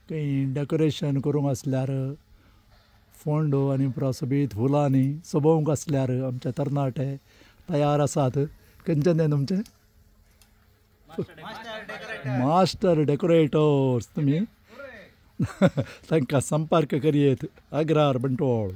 खंय डेकोरेशन करूंक आसल्यार फोंडो आनी प्रसबीत फुलांनी सोबोवंक आसल्यार आमचे तरणाटे तयार आसात. खंयचें तें तुमचें मास्टर डेकोरेटर्स तुमी तांकां संपर्क करयेत. अग्रार बंटोळ.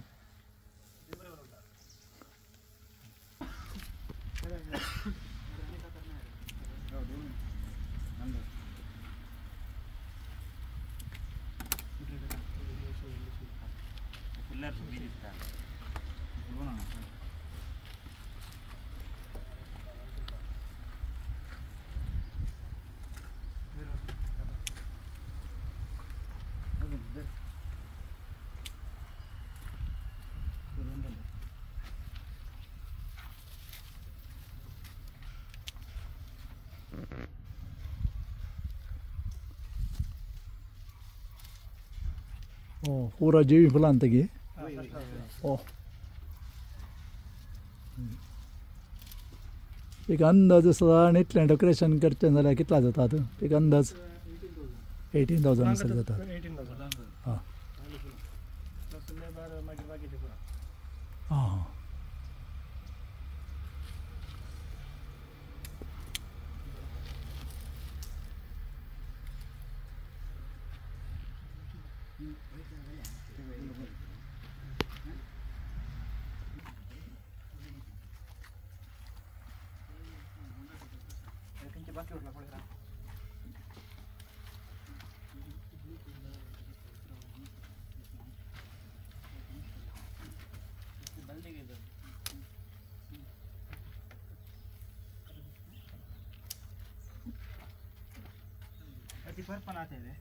पूरा जिवी फुलां तेगे. एक अंदाज सादारण इतलें डेकोरेशन करचें जाल्यार कितला जातात? एक अंदाज 18,000 जातात. हां हां पण आते हैं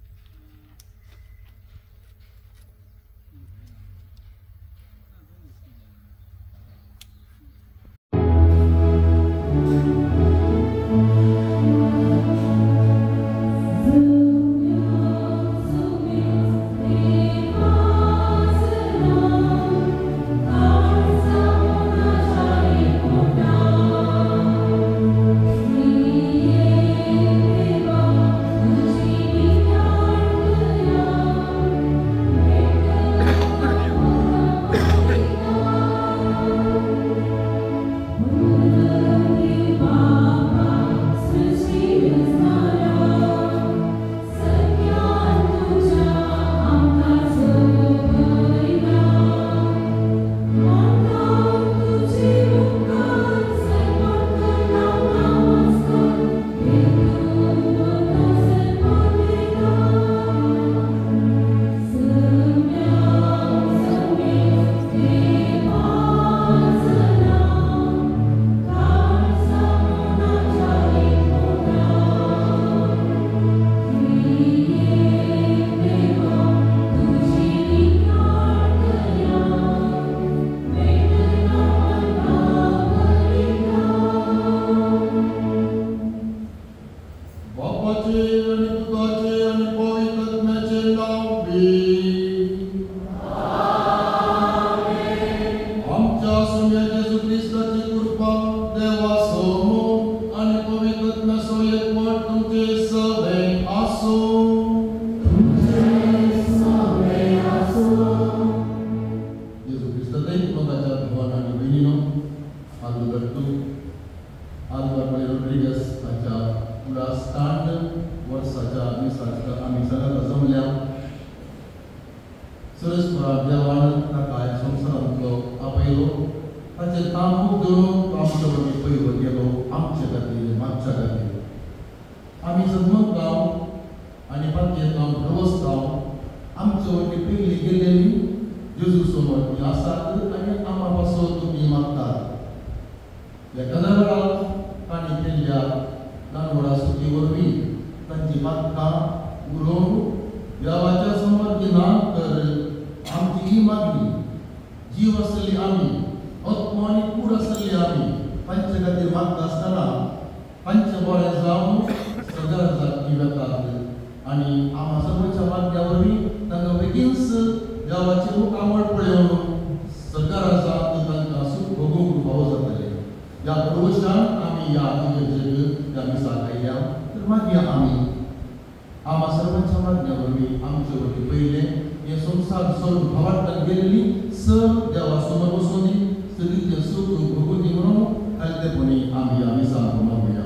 Terima kasih. देवाच्या मागण्यावरवी आमचे वरती पहिले हे संसार सोडून भावार्थान गेलेली सर देवासमोर बसवली सगळीचे सुख भोगुनी म्हणून हलतेपणी आम्ही सांगू मागूया.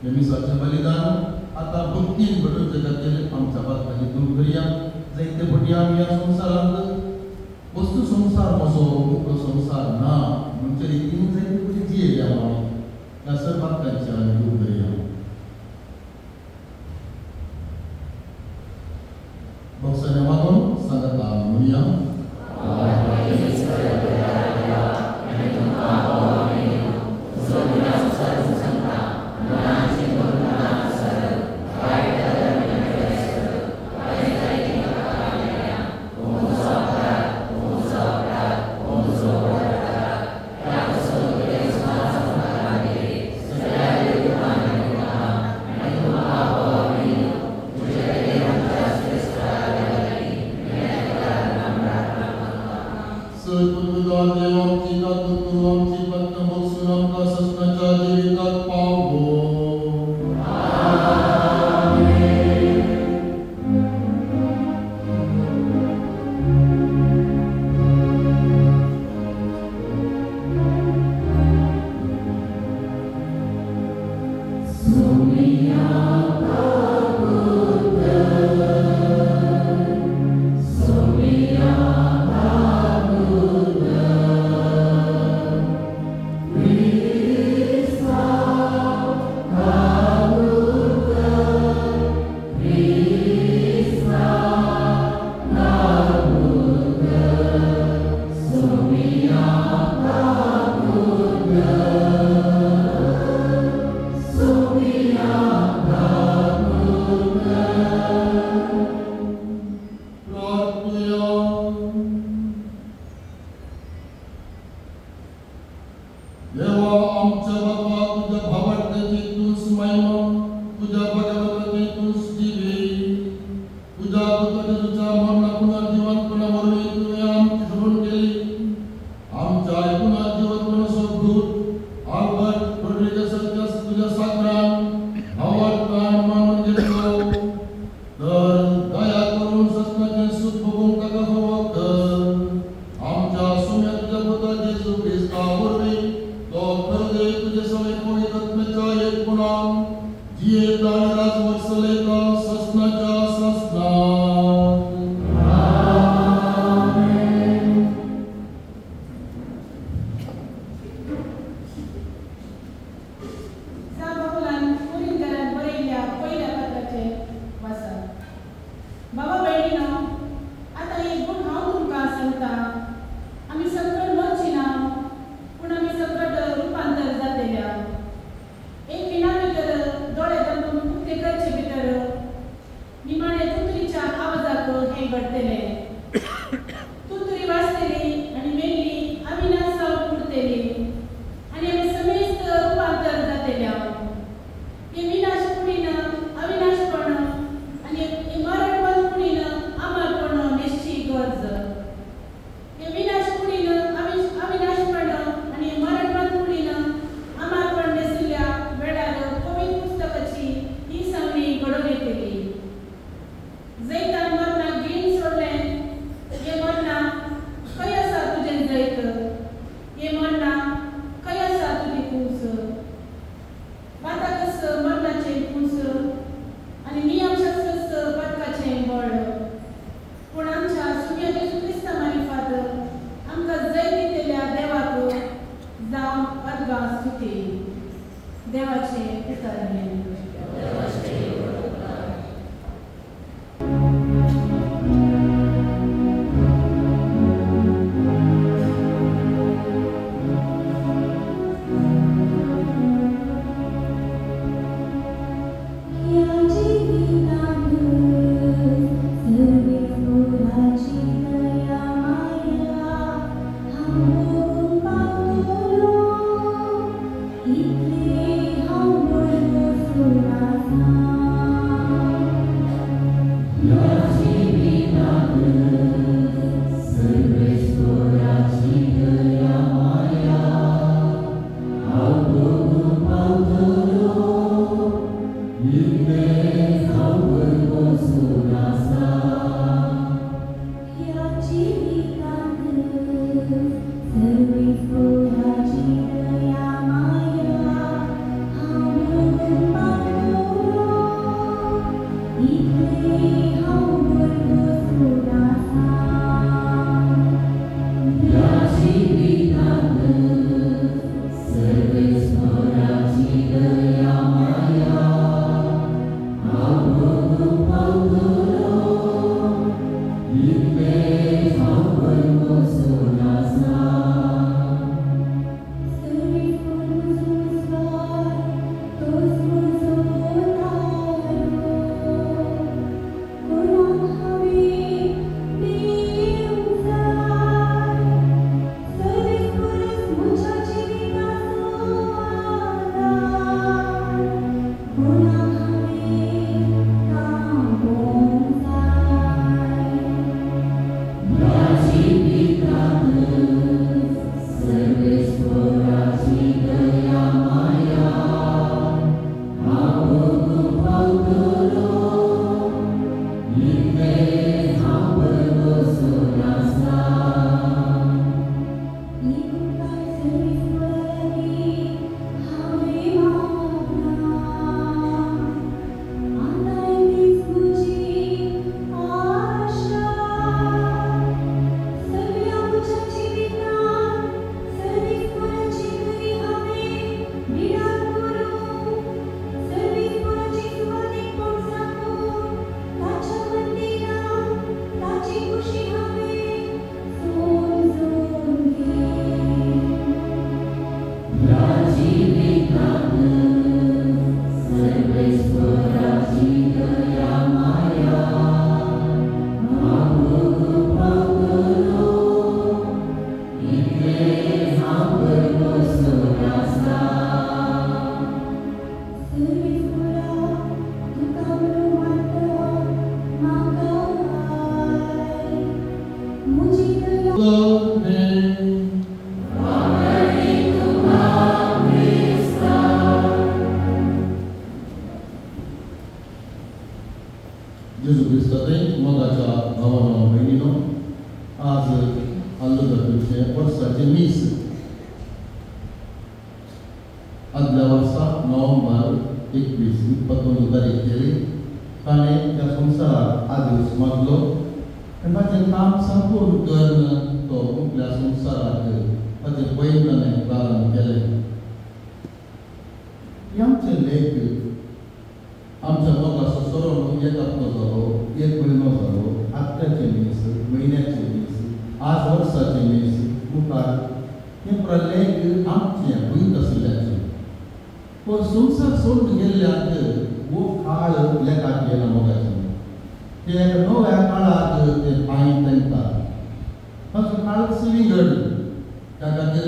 हे मिसाचे बलिदान आता भक्तीन घडून जगातील आमच्या बातम्याची दूर करूया. जायते पटी आम्ही या संसारात वस्तू संसार मसो मुख संसार ना म्हणजे रीतीने जायते पटी जिये आम्ही या सर्व बातम्यांची आम्ही दूर करूया. बक्षाने मागून सांगता म्हणूया. You may मीस आदल्या वर्सा नोव्हेंबर 21 तारीख केली ताणें त्या संवसाराक आदेश मागलो आनी ताचें काम संपूर्ण करून तो आपल्या संवसाराक ताचें पयलीं प्रारंभ केलें. आमचे लेख आमच्या मोगाचो सोरोन एक हप्तो जालो, एक म्हयनो जालो, आत्याचे मीस, म्हयन्याचे मीस, आज वर्साचे मीस, मुखार हे प्रलेख आमचे भूत आशिल्ल्याचे. पूण संवसार सोडून गेल्ल्याक वो काळ लेखाक येना मोगाचे. ते एका नव्या काळाक ते पांय तेंकतात. ताचो काळ सिविंगड त्या खातीर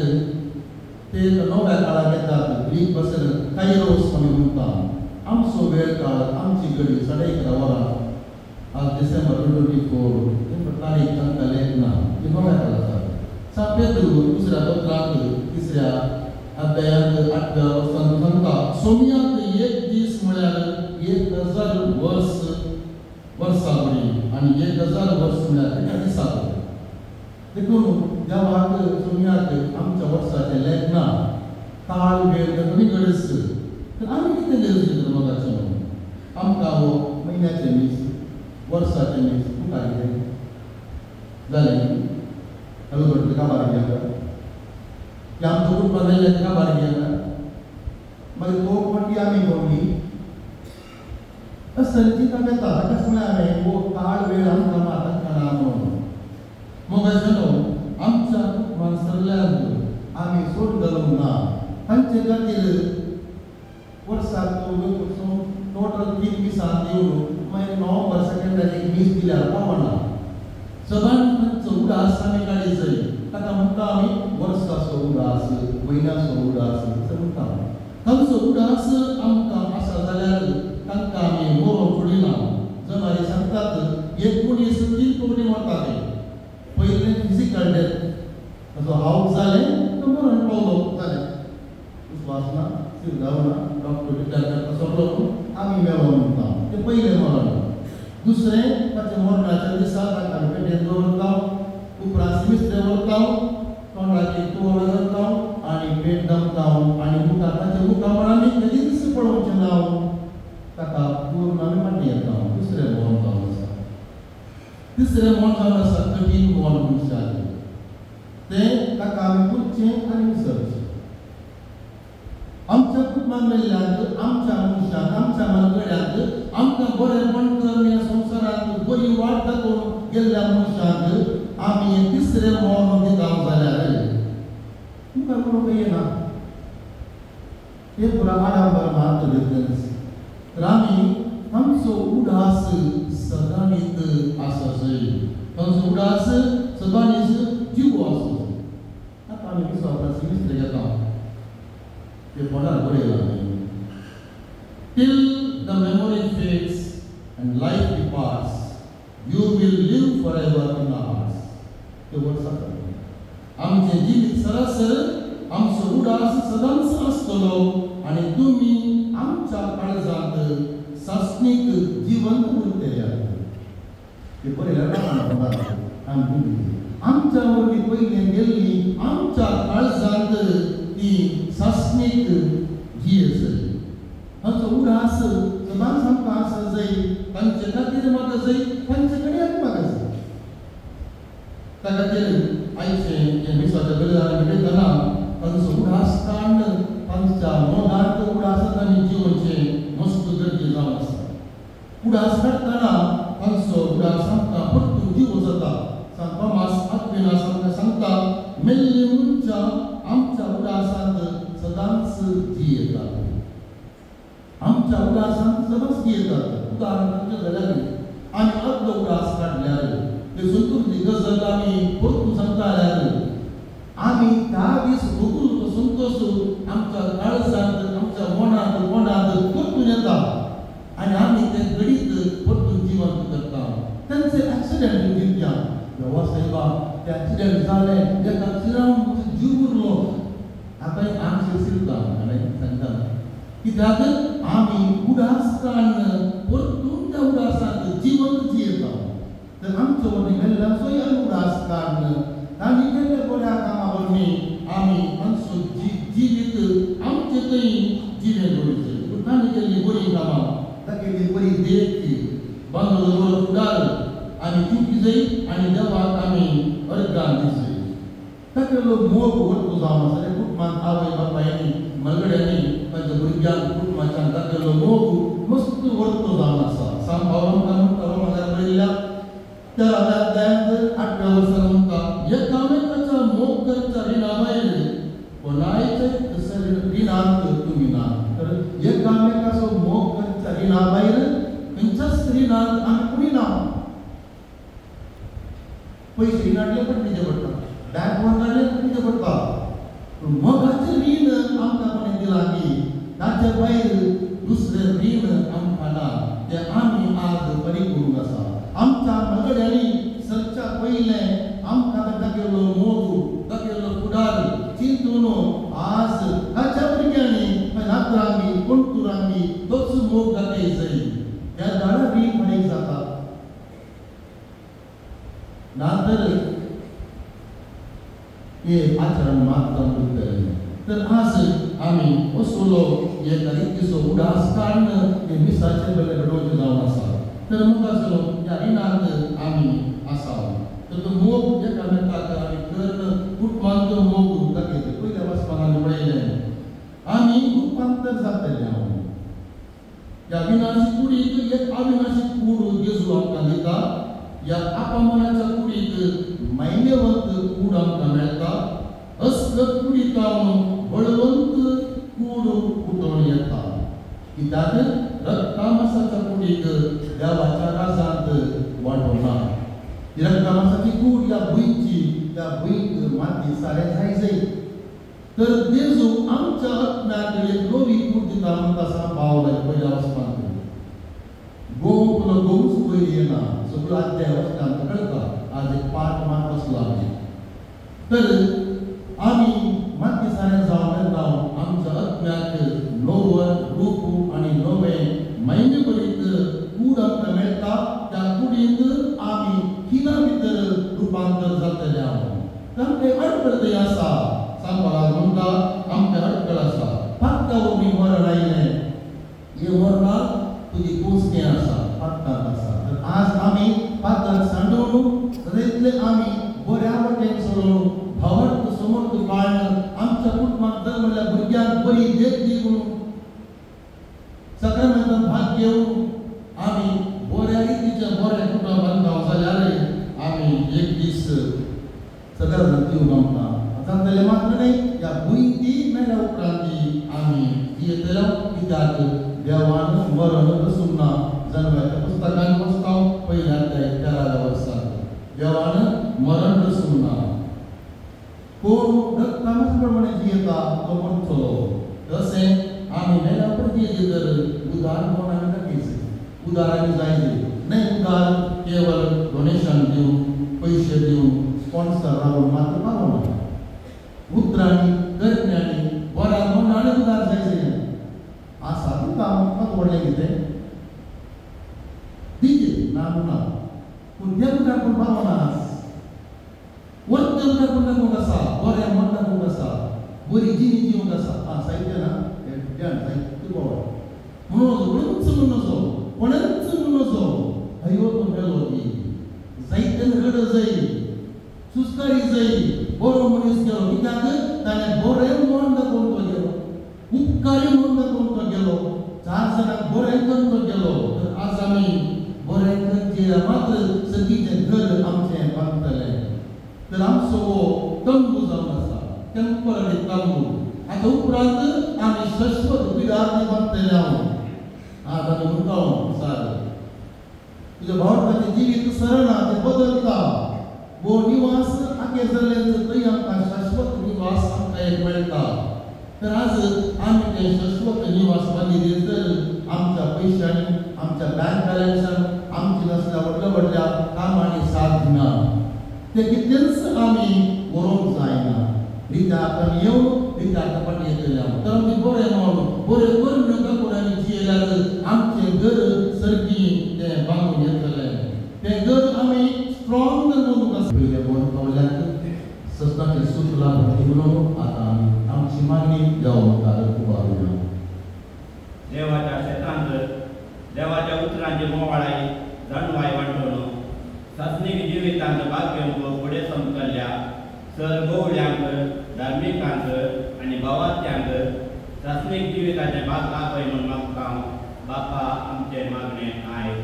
ते नव्या काळाक येतात. ग्रीक भाशेन कायरोस आमी म्हणटा. आमचो वेळ काळ आमची घडी 11:30 वरां आज डिसेंबर 24 तारीख तांकां लेख ना ती नव्या काळाक. सा पेद्रू दुसऱ्या पत्रांत 3ऱ्या अध्यायांत 8व्या वर्सान सांगता सोम्याक एक दीस म्हळ्यार 1000 वर्सां बरी आनी 1000 वर्स म्हळ्यार एका दिसाक. देखून देवाक सोम्याक आमच्या वर्साचें लेख ना. काळ वेळ कमी गरज तर आमी कितें गरजेचें मोगाचें म्हणून आमकां हो म्हयन्याचे मीस, वर्साचे मीस मुखार कितें जालें हलगर्द काबार गेला की आमचो कुटुंब जाल्ल्यान काबार गेला. मागीर तो कोटी आमी भोंवली संचिता येता ताकाच म्हळ्यार हांवें वो काळ वेळ आमकां तांकां ना म्हणून. मोगाचें आमच्या कुटुंबान सरल्यान आमी सोड घालूंक ना. तांचे खातीर वर्साक टोटल 3 मिसां दिवन मागीर नोव्हेंबर 2 एक मीस दिल्यार पावना. सदांच तांचो उडास आमी काडी जाय. ताका म्हणटा आमी वर्साचो उडास, म्हयन्याचो उडास अशें म्हणटा. तांचो उडास आमकां आसा जाल्यार तांकां आमी मरोवंक फुडिना. जनावरी सांगतात 19 3 कोटी मरता ते. पयलें फिजिकल डेथ ताचो हावस जालें तो मरण पावलो जालें. विश्वास ना, सिद्धावना, डॉक्टर डिक्लेअर करता सोडलो आमी मेलो म्हणटा तें पयलें मरण. दुसरें ताच्या मरणाच्या दिसा ताका पेटेन दवरता, उपरांत मिस्त्रे व्हरता, तोंडाची तोड घालता आनी पेट दामता आनी मुखार ताच्या मुखार आमी कधी दीस पळोवचें ना. ताका पूर्ण आमी माटी येता. दुसरें मरण जावन आसा. तिसरें मरण जावन आसा कठीण मरण मनशाचें. तें ताका आमी पुरचें आनी विसरचें. आमच्या कुटुंबान मेल्ल्याक आमच्या मनशाक आमच्या मनगड्याक आमकां बरेंपण करून ह्या संवसारांत बरी वाट दाखोवन गेल्ल्या मनशाक आमी हें तिसरें मरण दिता जाल्यार तुमकां म्हणूंक येना. हे पुरा आडंबर मात घेतलें. तर आमी आमचो उडास सदांच आसा जाय. तांचो उडास सदांच जिवो आसूं जाय. आतां आमी विश्वासाची मिस्त्रे घेता ते पोटार बरयलां. Till the memory fades and life departs, you will live forever in our hearts. ते वर्ड सांगता आमचें जिवीत सरासर आमचो उडास सदांच आसतलो आनी तुमी आमच्या काळजांत सासणीक जिवंत उरतले. ते बरयल्यार आमच्या वरवीं पयलें गेल्ली आमच्या काळजांत ती सासणीक जी आसा. तांचो उडास सदांच आमकां आसा जाय. तांचे खातीर म्हाका जाय, तांचे कडेन म्हाका जाय. त्या खातीर आयचें जें मिसाचें बलिदान घडयतना तांचो उडास काडन तांच्या मोगांत उडासांत आमी जिवचें मस्त गरजे जावन आसा. उडास काडटना तांचो उडास आमकां परतून जिवो जाता. सांत थॉमास आक्विनास आमकां सांगता मेल्लीं मनशां आमच्या उडासांत सदांच जी येतात. आमच्या उडासांत सदांच जी येतात. उदाहरण तांचें जाल्यार आमी आदलो उडास काडल्यार ते संतुर्ती गजल आमी परतून सांगता जाल्यार आमी त्या दीस भोगून तो संतोश आमच्या काळजांत आमच्या मनांत परतून येता आनी आमी ते घडीत परतून जिवंत करता. तांचे एक्सिडेंट जितल्या देवा सायबा ते एक्सिडेंट जाले एका चिरावन जीव उरलो. आतां आमचे सिरता हांवें सांगता कित्याक आमी उडास काडन परतून त्या उडासांत जिवंत जियेता. तर आमचो वडील मेल्ल्याचोय उडास काडन तांणी केल्ल्या बऱ्या कामा वरवीं आमी आमचो जिवीत आमचे थंय जिणे दवरचें तांणी केल्ली बरी कामां दाखयल्ली बरी देख बांदलो दवरप फुडार आमी दिवंक जाय आनी देवाक आमी अर्गां दिवंक जाय दाखयल्लो मोग वरतो जावन आसा रे कुटुंबांत आवय बापायनी मलगड्यांनी तांच्या भुरग्यांक कुटुंबाच्यान दाखयल्लो मोग मस्त वरतो जावन आसा सांग पावलो आमकां म्हणटा रोमांत बरयल्ल्या त्या अध्यायांत 8व्या वर्सान म्हणटा एकामेकाचा मोग करच्या रिणा भायर कोणायच्या रिणांत तुमी ना तर एकामेकाचो मोग करच्या रिणा भायर खंयच्याच रिणांत आमी कुणी ना पयशे रिणांतले पण दिचे पडटा बँक लोनांतले पण दिचे पडटा पूण मोगाचें रीण आमकां कोणें दिलां की ताचे भायर दुसरें रीण आमकां ना तें आमी आज बरी करूंक आसा आमच्या मलगड्यांनी सरच्या पयलें आमकां दाखयल्लो मोग दाखयल्लो फुडार चिंतून आज ताच्या भुरग्यांनी नातरांनी कोणतुरांनी तोच मोग दाखय जाय ह्या झाडां रीण म्हणीक जाता नातर हे आचरण मात्र उरतलें तर आज आमी असलो एका रितीचो उडास काडून हे मिसाचे बेले घडोवचें जावन आसा तर मुखार ह्या रिणांत आमी आसा तर तो मोग एकामेकाक आमी करून कुटुंबांत मोग दाखयता पयल्या वचपाक आमी पळयलें आमी रुपांतर जातलें हांव ह्या विनाशी कुडीक एक अविनाशी कूड जेजू आमकां दिता ह्या आपामनाच्या कुडीक मैन्यवंत कूड आमकां मेळटा अस्गत कुडीकावन बळवंत कूड उठोवन येता कित्याक रक्तामासाच्या कुडीक देवाच्या राजांत वांटोना ही रक्तामासाची कूड ह्या भुंयची त्या भुंयक माती सारें जाय जाय तर जेजू आमच्या आत्म्याक एक नवी कूड दिता म्हणटा सांग पावला पयल्या वचपाक गोव तुला गोवूच पयली येना सगळो अध्याय वचता आमकां कळटा आज एक पाठ मात बसलो आमी तर आमी माती सारें जावन येता आमच्या आत्म्याक नवं रूप आनी नवें मैन्य भरीत कूड आमकां मेळटा त्या कुडींत आमी खिना भितर रुपांतर जातले आहोत आमकां अडखळ आसा सांबाळा म्हणटा आमकां अडखळ आसा फक्त वरवीं मरण आयलें हे मरणाक तुजी कुसकें आसा पाताक आसा तर आज आमी पाताक सांडून तरेतले आमी बऱ्या वाटेन चलून भावार्थ समर्थ काळन आमच्या कुटुंबाक जल्मल्या भुरग्यांक बरी देख दिवन सक्रामेंतांत भाग घेवन आमी बऱ्या रितीच्या बऱ्या कुटुंबांत जाल्यार आमी एक दीस सगळ्या दिवंक आमकां जातलें मात्र न्हय ह्या भुंयती मेळ्ळ्या उपरांत आमी जियेतलो कित्याक देवान मरण बसूंक ना जन्माच्या पुस्तकांत वाचता पयल्या अध्याय 13व्या वर्सांत देवान मरण बसूंक ना कोण रक्तामास प्रमाणे जियेता तो मरतलो तशें आमी मेल्या उपरांत जर उदार म्हणून आमी दाखयचें उदार आमी जाय न्हय उदार केवळ डोनेशन दिवन पयशे दिवन स्पॉन्सर रावन मात्र पावना उतरांनी करण्यानी बऱ्या मनान उदार जाय आसा तुका आमकां व्हडलें कितें दिजे ना म्हणा पूण तें उदार पूण पावना वर्त उदार पूण दाखोवंक आसा बरें मन दाखोवंक आसा बरी जिणी जिवंक आसा साहित्य ना साहित्य बोवाळ म्हणून उंच म्हणून नजो कोणेंच म्हणून नजो हयो तो मेलो की जायतेन रड जाय सुस्कारी जाय बरो मनीस गेलो कित्याक ताणें बरें मन दाखोवन तो गेलो उपकारी मन दाखोवन तो गेलो 4 जाणांक बरें करून तो गेलो तर आज आमी बरें करचे मात्र सगळीचें घर आमचें बांदतलें तर आमचो हो तंबू जावन आसा टेंपररी तंबू आतां उपरांत आमी शाश्वत पिडार बांदतले आज आमी म्हणटा सर तुज्या भावर्थाचें जिवीत सरना तें बदलता वो निवास आगे जाल्ले थंय आमकां शाश्वत निवास आमकां एक मेळटा तर आज आमी तें शाश्वत निवास बांदिले तर आमच्या पयशांनी आमच्या बँक बॅलन्सान आमची नसल्या व्हडल्या व्हडल्या कामांनी साथ दिना ते कितेंच आमी व्हरोंक जायना रित्याक आमी येवन रित्याक फाटी येतले तर आमी बरें म्हणून बरें करून पूण आमी जियेल्यार आमचें घर सारकी तें बांदून येतलें तें घर आमी स्ट्रॉंग करून पयले बोन पावल्याक सस्ताचे सूत्र लागून म्हणून सर गवळ्यांक धार्मिकांक आनी भावार्थ्यांक शासनीक जिविताचे भाग लाभय म्हूण मागता बापा आमचे मागणें आयक.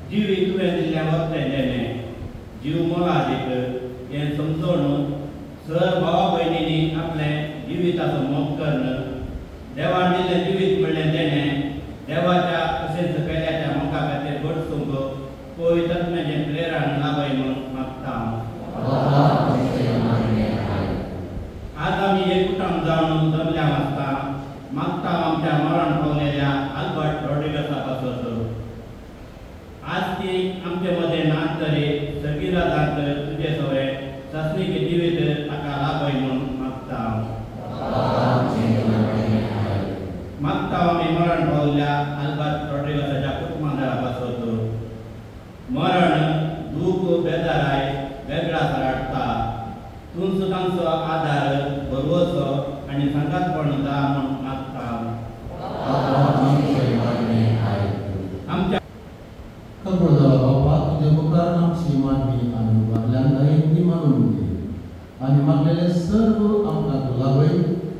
जिवी तुवें दिल्लें वखदें देणें जीव मोलादीक हें समजून सर भावा भयणींनी आपलें जिविताचो मोग करून देवान दिल्लें जिवीत म्हणलें देणें देवाच्या तशेंच पेल्याच्या मोगा खातीर घडसूंक पवित्र आत्म्याचें प्रेरण लाभय म्हूण मागता. आज आमी एक कुटुंब जावन जमल्या आसता मागता आमच्या मरण पावलेल्या आल्बर्ट रॉड्रिगसा पासत आज ती आमचे मदें नात तरी सगीराजांत तुजे सवय शासनीक जिवीत ताका लाभय म्हूण मागता. मागता आमी मरण पावल्या आल्बर्ट रॉड्रिगसाच्या कुटुंबांतल्या पासत मरण दूख बेजाराय वेगळा हाडटा तूं तांचो आदार भरवचो आनी संगातपण दा म्हूण मागता. आमच्या खबर जाला बाबा तुजे मुखार आमची मागणी आमी उबारल्यान दयेंती मानून घे आनी मागलेले सर्व आमकां तूं लाभय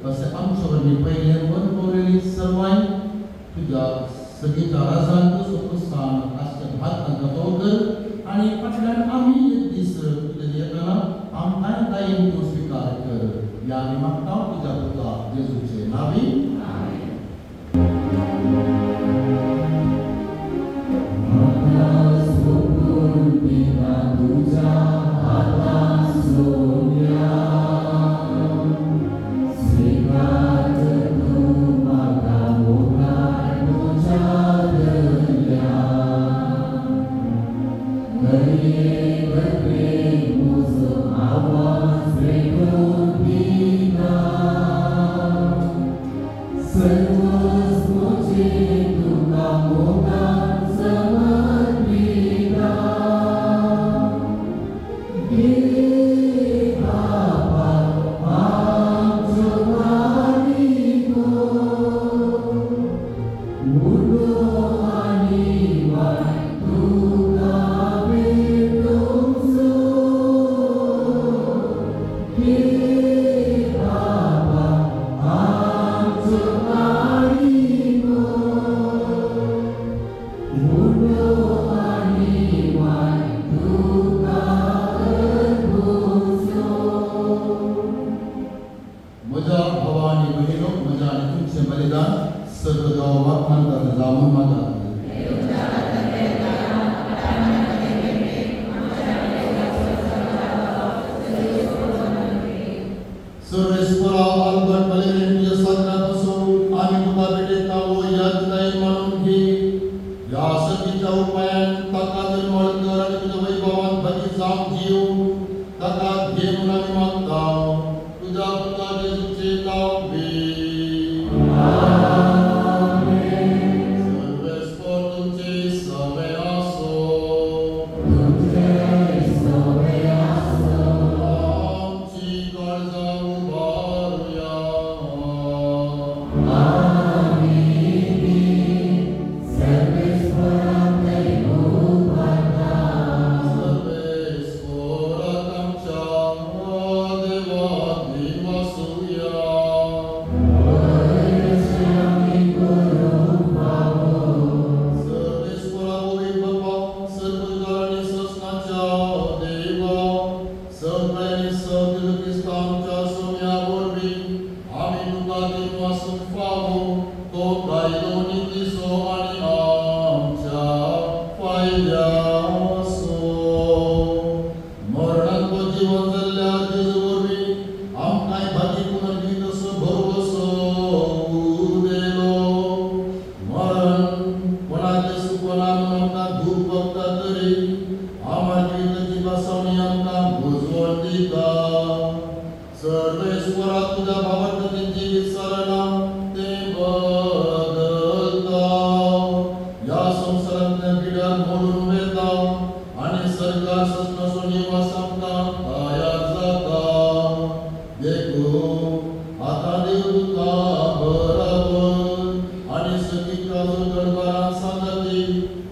अशें आमचे वरवीं पयलें वन पावलेली सर्वांय तुज्या सगळीच्या राजांक सुखस्थान आसचें भात तांकां तो कर आनी फाटल्यान आमी एक दीस तुजे येतना आमकांय दायेन तूं स्विकार कर या आमी मागता तुज्या पुता जेजूचे नांवी.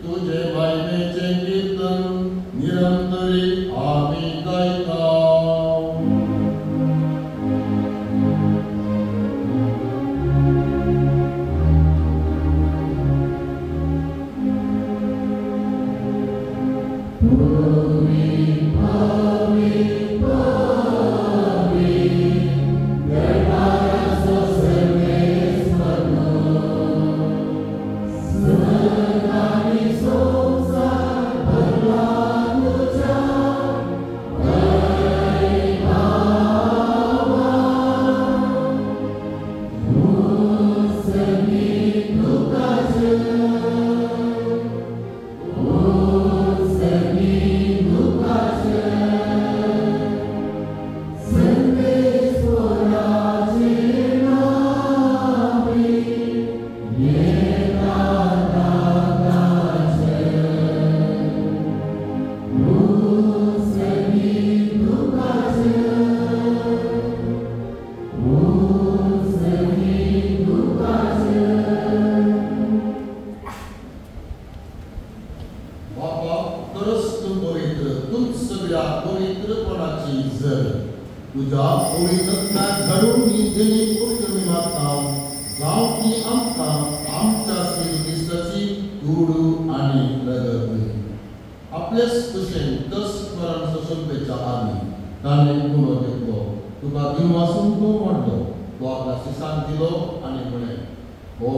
तुझे महिमेचे कीर्तन निरंतरी झर तुझ्या पवित्रत्वात घडून येतली पुरतमी मागता जावं की आमकां आमच्या श्री क्रिस्ताची कूड आनी रगत आपलेच कुशेन तस स्मरण सशंपेच्या आदी ताणें कुणो घेतलो तुका दिन वाचून तो म्हणलो तो आपला शिशान दिलो आनी म्हणे हो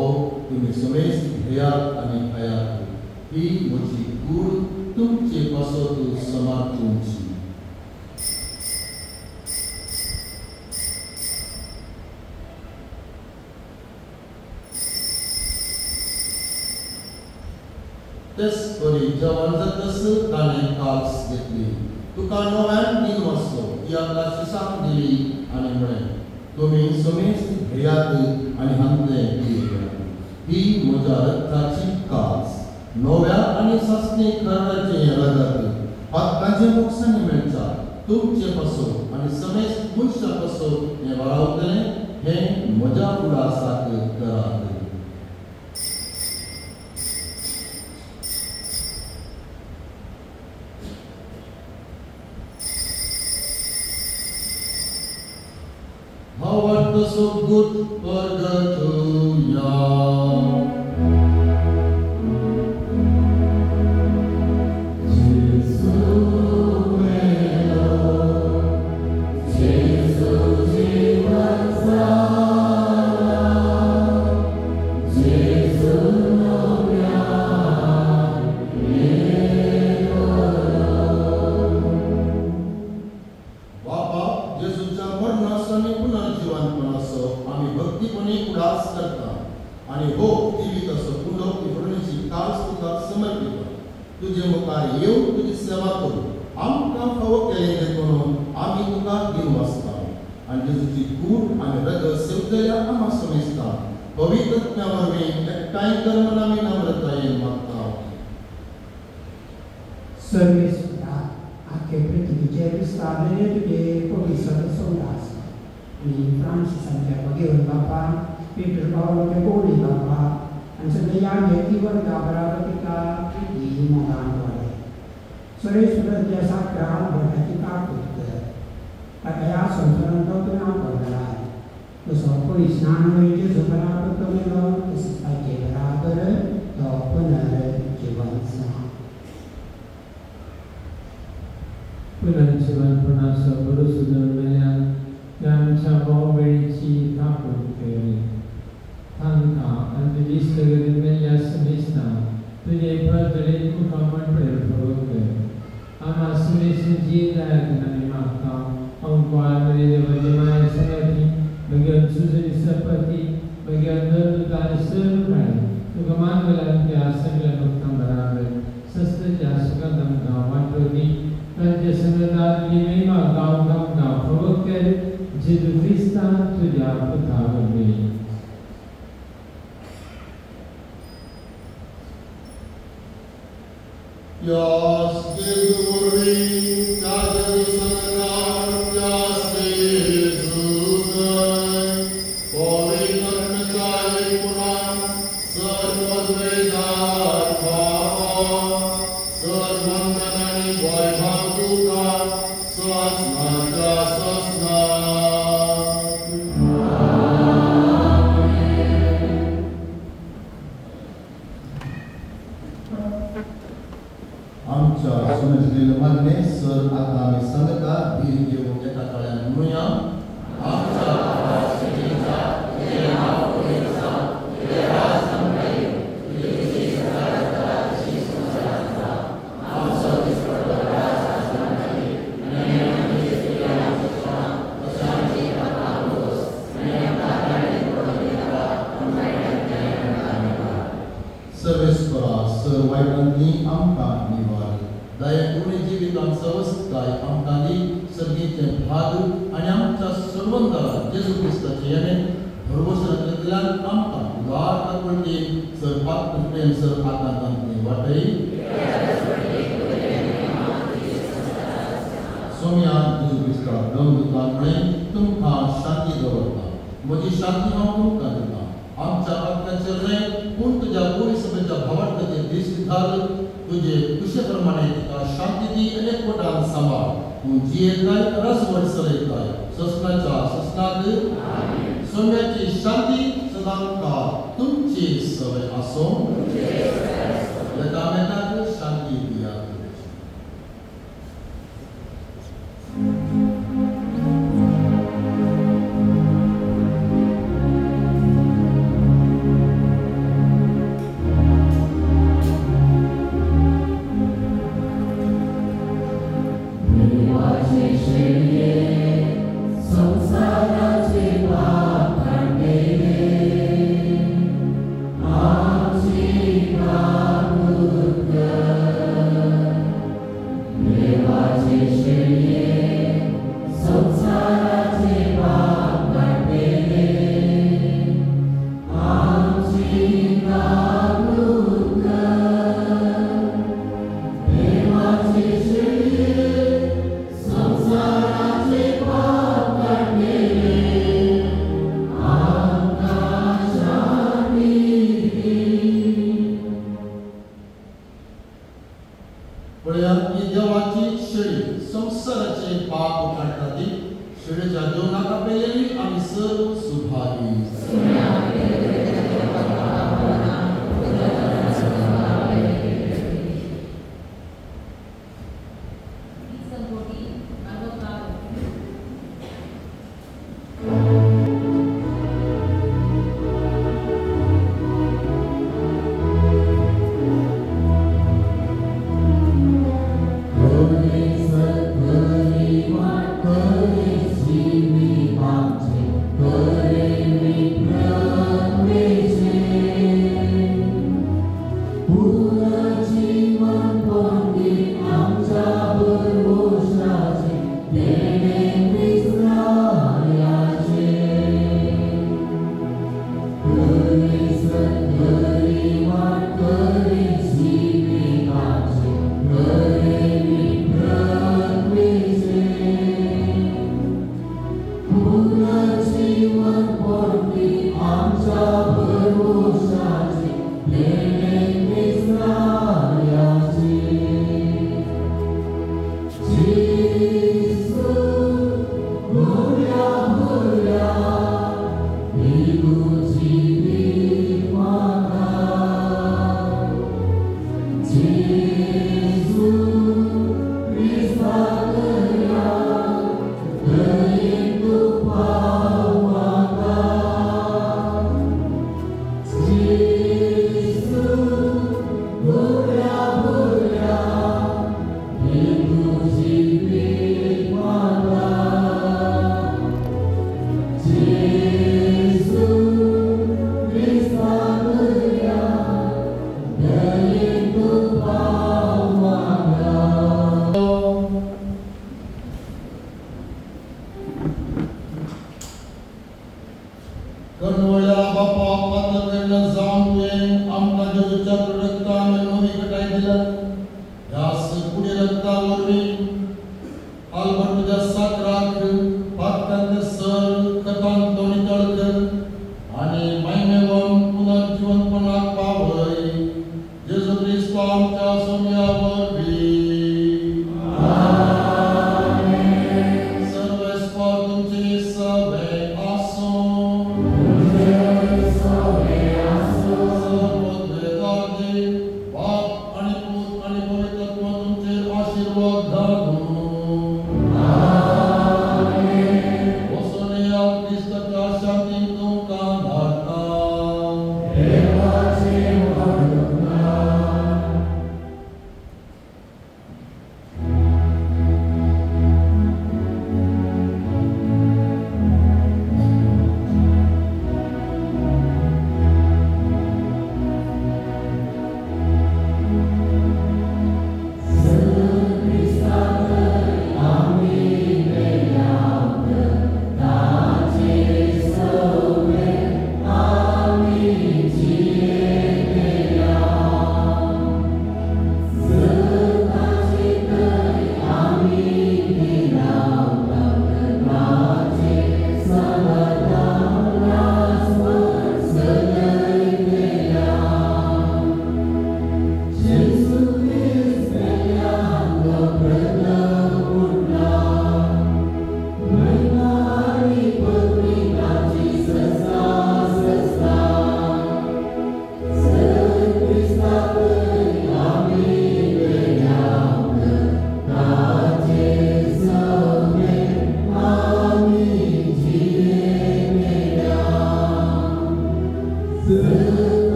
तुम्ही समेस्त घेयात आनी खायात ही म्हजी कूड तुमचे पासत समार्थूंची तेच परी जेवण जातस ताणें काल्स घेतली तुका नव्यान दिन वाचलो ती आपल्या शिशाक दिली आनी म्हणे तुम्ही समेस्त घेयात आनी हांतले पियेयात ही म्हज्या रक्ताची कास नव्या आनी सस्ते खरडाचे रगत पातकांचे मोक्षाने मेळचा तुमचे पासो आनी समेस्त मनशा पासो हें वारावतलें हें म्हज्या उडासाक करात How art thou so good, Purgatoria? तुझे मुखार येवन तुजी सेवा करू आमकां फावो केलें तें करून आमी तुका दिन वाचता आनी जेजूची कूड आनी रगत सेवतल्या आम्हा समेस्ता पवित्रत्व्या वरवीं एकठांय करून आमी नम्रतायेन मागता सर्वेस्वरा आख्खे पृथ्वीचेर विस्तारलेले तुजे पवित्र संदास आनी फ्रांसिसांच्या भगेवन बापा पीटर पावलोचे कोवळी बापा आनी सगळे यागे वर्गा बराबर तिका प्रिती मोगान वाडे सर्वेस्वराच्या साखरा भटाची काकूत कर ताका ह्या संवसारांत तुवें पडलाय तसो पयसणान वयचे सुखराक तो मेलो तसोच ताचे बराबर तो पुनर्जीवन पुनर्जीवनपणाचो बरो सुदारलेल्यान त्या आमच्या भावबेळीची काकूत केली तांकां आनी तुजी सगळी मेल्ल्या समेस्ता तुजे प्रजलेक मुखार म्हणपडेर फळो कर आम्हा समेस्त जीव दायक आनी मागता अंकवार मेरे देवाची माय सगळी मागीर सुजरी सपती मागीर दर सर्व काळी तुका मानगलान त्या सगळ्या भक्तां बराबर सस्तच्या सुखांत आमकां वांटोनी तांचे संगतांतली महिमा गांव आमकां फळो कर जेजू क्रिस्ता तुज्या पुता वरवीं Yas Gizuri, Tajari Sananar, Yas Gizugai, Poli Karnakai Puran, Sarvadvedar Bhava, Sarvandanani Vaibhavuka, Sasnata Sasna. आमच्या समजलेलं मान्य सर आता आम्ही सांगता धीर घेऊन एका काळ्यान म्हणूया आमच्या भाषेचा हे नाव पुरेसा हे राज संभाळी तुझी सदाची सुसंस्था आमचा विस्फोट राज संभाळी नेमकी स्त्रियांचा शांती आत्मोस नेमकाने कोणीला सर्वेस्परा सर्वांनी आमकां दयापूर्ण जीवितांत सवस्ताय आमकां दी सर्गीचे भाग आनी आमच्या सर्वंताला जेजू क्रिस्ताचे येणे भरवशांतल्यान आमकां उदार काकूळटी सरपाक प्रेम सर आतांतांतली वाटय सोम्या जेजू क्रिस्ता दमदुतामुळे तुमकां शांती दवरता म्हजी शांती हांव तुमकां दिता आमच्या आत्म्याचेर न्हय पूण तुज्या पुरी सभेच्या भावार्थाचेर दीस घाल तुझे कुशे प्रमाणे तुका शांती दी एकवटान सांबाळ उंचीयेताय रसवडसलयताय ससनाच्या ससनात सोम्याची शांती सदांकाळ तुमची सवय असो एकामेकांक शांती दिया.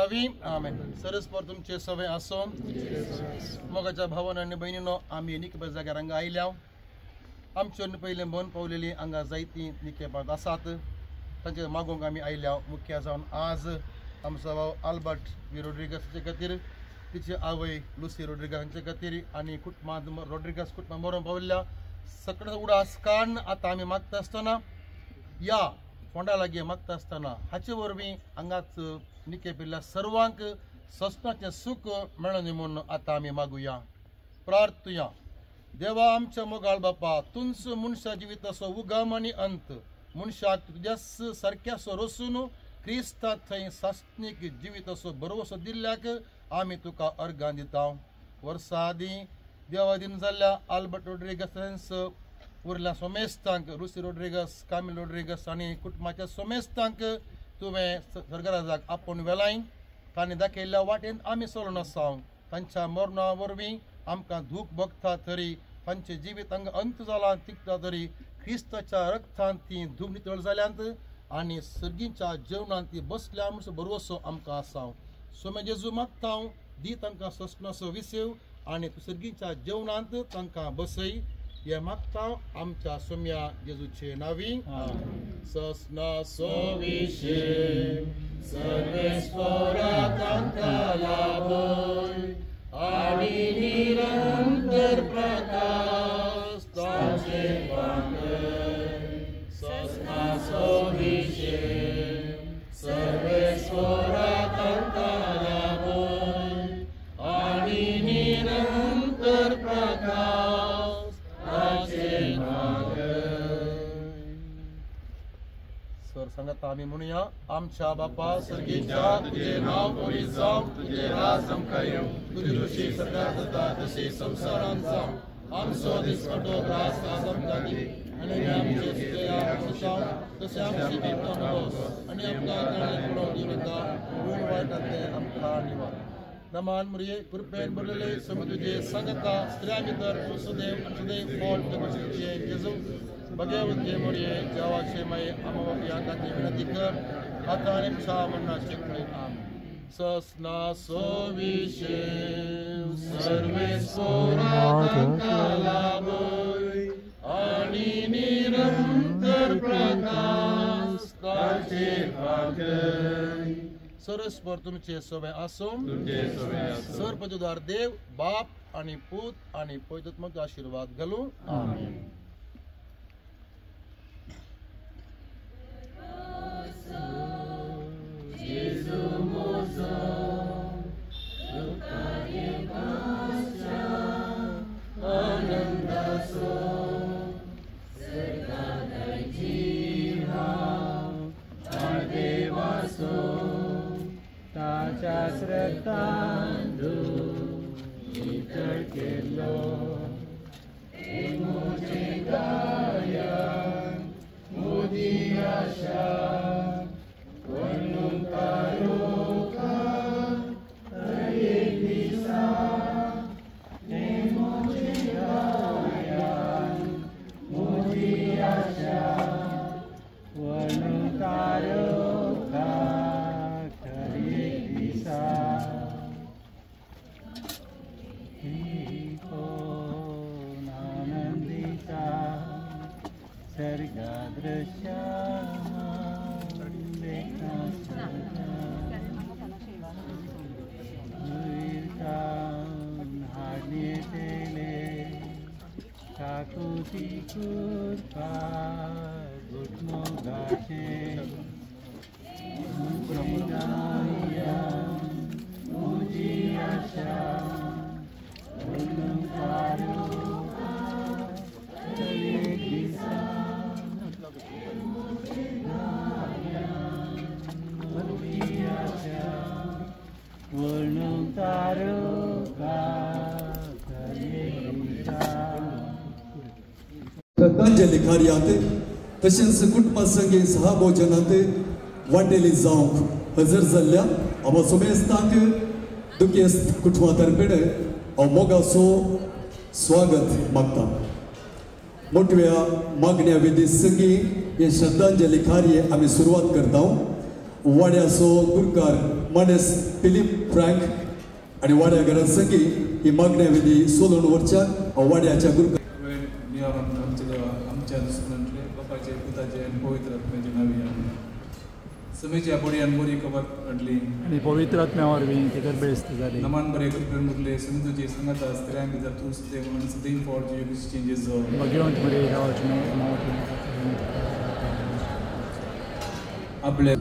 नावी आमेन. सरस्पर तुमचे सवय असो. मोगाच्या भावांनो आनी भयणींनो, आमी निके जाग्यार हांगा आयल्या. आमच्यो पयले मन पावलेली हांगा जायतीं निके बाद आसात. तांचे मागोवंक आमी आयल्या. मुख्य जावन आज आमचो भाव आल्बर्ट वी रोड्रिगस खातीर, तिची आवय लुसी रोड्रिगस हांचे खातीर आनी रोड्रिगस कुटुंबां मरून पावल्ल्या सगळ्या उडास कारण आतां आमी मागता आसतना या फोंडा लागीं मागता आसतना हाचे वरवीं हांगाच निके पिल्ल्या सर्वांक सस्नाचें सूख मेळोनी म्हूण आतां आमी मागुया. प्रार्थुया. देवा आमच्या मोगाळ बापा, तुंच मनशा जिविताचो उगम आनी अंत मनशाक तुज्या सारक्याचो रसून क्रिस्तांत थंय सासणीक जिविताचो भरवसो दिल्ल्याक आमी तुका अर्गां दिता. वर्सां आदीं देवाधीन जाल्ल्या आल्बर्ट रोड्रिगस उरल्या सोमेस्तांक, रुसी रोड्रिगस, कामिल रोड्रिगस आनी कुटुंबाच्या सोमेस्तांक तुवें स्वर्गराजाक आपोवन वेलाय. तांणी दाखयल्ल्या वाटेन आमी चलून आसात. तांच्या मरणा वरवीं आमकां दूख भोगता तरी तांचें जिवीत हांगा अंत जाला तिगता तरी क्रिस्ताच्या रक्तांत ती धूप नितळ जाल्यांत आनी सर्गीच्या जेवणांत ती बसल्या म्हणसो भरवसो आमकां आसा. सोमे जेजू मागता दी तांकां सस्नाचो विसेव आनी सर्गीच्या जेवणांत तांकां बसय. हे मागता आमच्या सोम्या जेजूचे नावी. सस्नाचो विसेव सर्वेस्परा तांकां लाभय आनी निरंतर प्रकाश ताचेर वांगय. सस्नाचो विसेव सर्वेस्परा तांकां लाभय आनी निरंतर प्रकाश ताचेर वांगय. सर सांगता आमी म्हणुया. आमच्या बापा सर्गीच्या तुझे नाव बरी जावं, तुझे राज आमकां येवं, तुजी रुची सदां जाता तशी संवसारांत जावं. आमचो दिसपटो त्रास आज आमकां दी आनी आमचे तशें आमची बेतन आनी आमकां पडोवंक दिनाका पूण वायटांतले आमकां निवार. नमान मुरये कृपेन भरलेले सम तुजे सांगता स्त्रिया भितर तूं सदैव आनी सदैव पोट तुजे जेजू भगवंते मुरये देवाचे माये आमोया खातीर विनंती कर आतां आनी पिशा मरणाचे कडेन आमेन. सस्नाचो विसेव सर्वेस्परा तांकां लाभय आनी निरंतर प्रकाश ताचेर वांगय. सरस्पर तुमचे सवय आसूं. सर पदवीदार देव बाप आनी पूत आनी पवित्रात्म्याचो आशिर्वाद घालूं. आमेन. ताच्या श्रद्धान नितळ केलो मोचे गायन मोदी आशा वर्णून कारोका एक दिसा मोचे गायन मोदी आशा वर्णून कारोका आनंदिता सर्गा दृश्या हाडले काकुती कुर्पा गुटमो गाशे मुजी आशा श्रद्धांजली कार्यात तशेंच कुटुंबा संगे सहभोजनात वांटेली जावंक हजर जाल्ल्या आमो सोमेस्तांक दुखेस्त कुटुंबा तर्फेण हांव मोगाचो स्वागत मागता. मोठव्या मागण्या विधी संगी हे श्रद्धांजली कार्य आमी सुरवात करता. वाड्याचो गुरकार मानेस फिलिप फ्रँक आणि वाड्या घरांसंगी ही मागण्या विधी सोलूनवरच्या वाड्याच्या गुरु आमच्या देवा आमच्या दुसऱ्यांतले बापाचे पुताचे आणि पवित्र आत्म्याचे नावी समेच्या बडयान बरी कबर घडली आणि पवित्र आत्म्या वरवीं तेका बेस्त जाली. नमान बरे कृपेन मुरले सिंधूची संगत स्त्रियांक जर तू सुद्धा म्हणून सदैव फॉर जीव चेंजेस जो भगवंत मरे रावचने आपले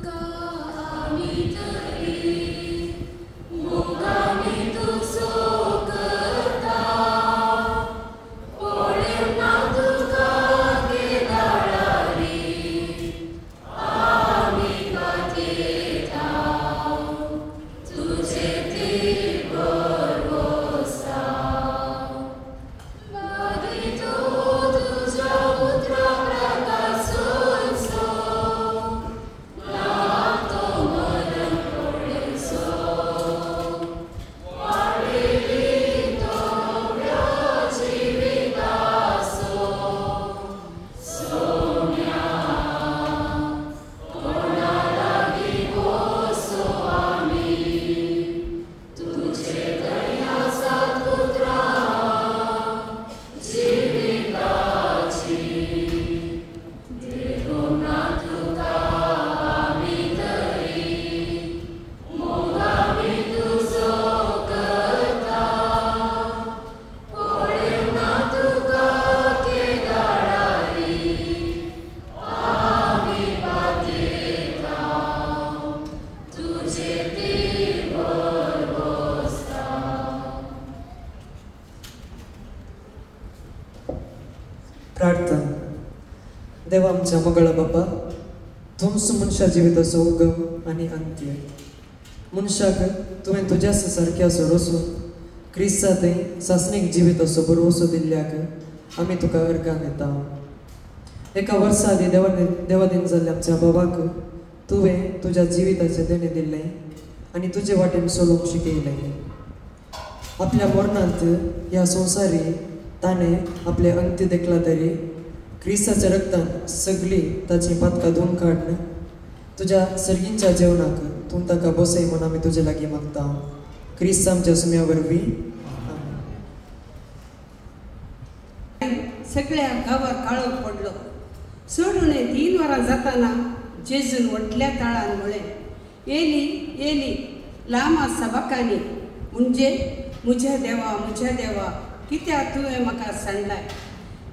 प्रार्थना. देवा आमच्या मंगळा बापा तुमच मनशा जिविताचो उगम आणि अंत्य मनशाक तुवें तुज्या सारक्या सोडोसून क्रिस्तांतय सासणीक जिविताचो भरवसो दिल्ल्याक आमी तुका अर्गान येता. एका वर्सा आदी देवादीन जाल्ल्या आमच्या बाबाक तुवें तुज्या जिविताचें देणें दिल्लें आनी तुजे वाटेन चलोवंक शिकयलें. आपल्या मरणांत ह्या संवसारी ताणें आपले अंत्य देखला तरी क्रिस्ताच्या रक्तान सगळी ताची पातकां धुवन काडन तुज्या सर्गींच्या जेवणाक तूं ताका बसय म्हूण आमी तुजे लागीं मागता. क्रिस्त आमच्या सुम्या वरवीं सगळ्या गांवार काळो पडलो. सोडून 3 वरां जाताना जेजून व्हडल्या ताळान म्हळें, एली एली लामा सबकानी, म्हणजे म्हज्या देवा कित्याक तुवें म्हाका सांडलाय.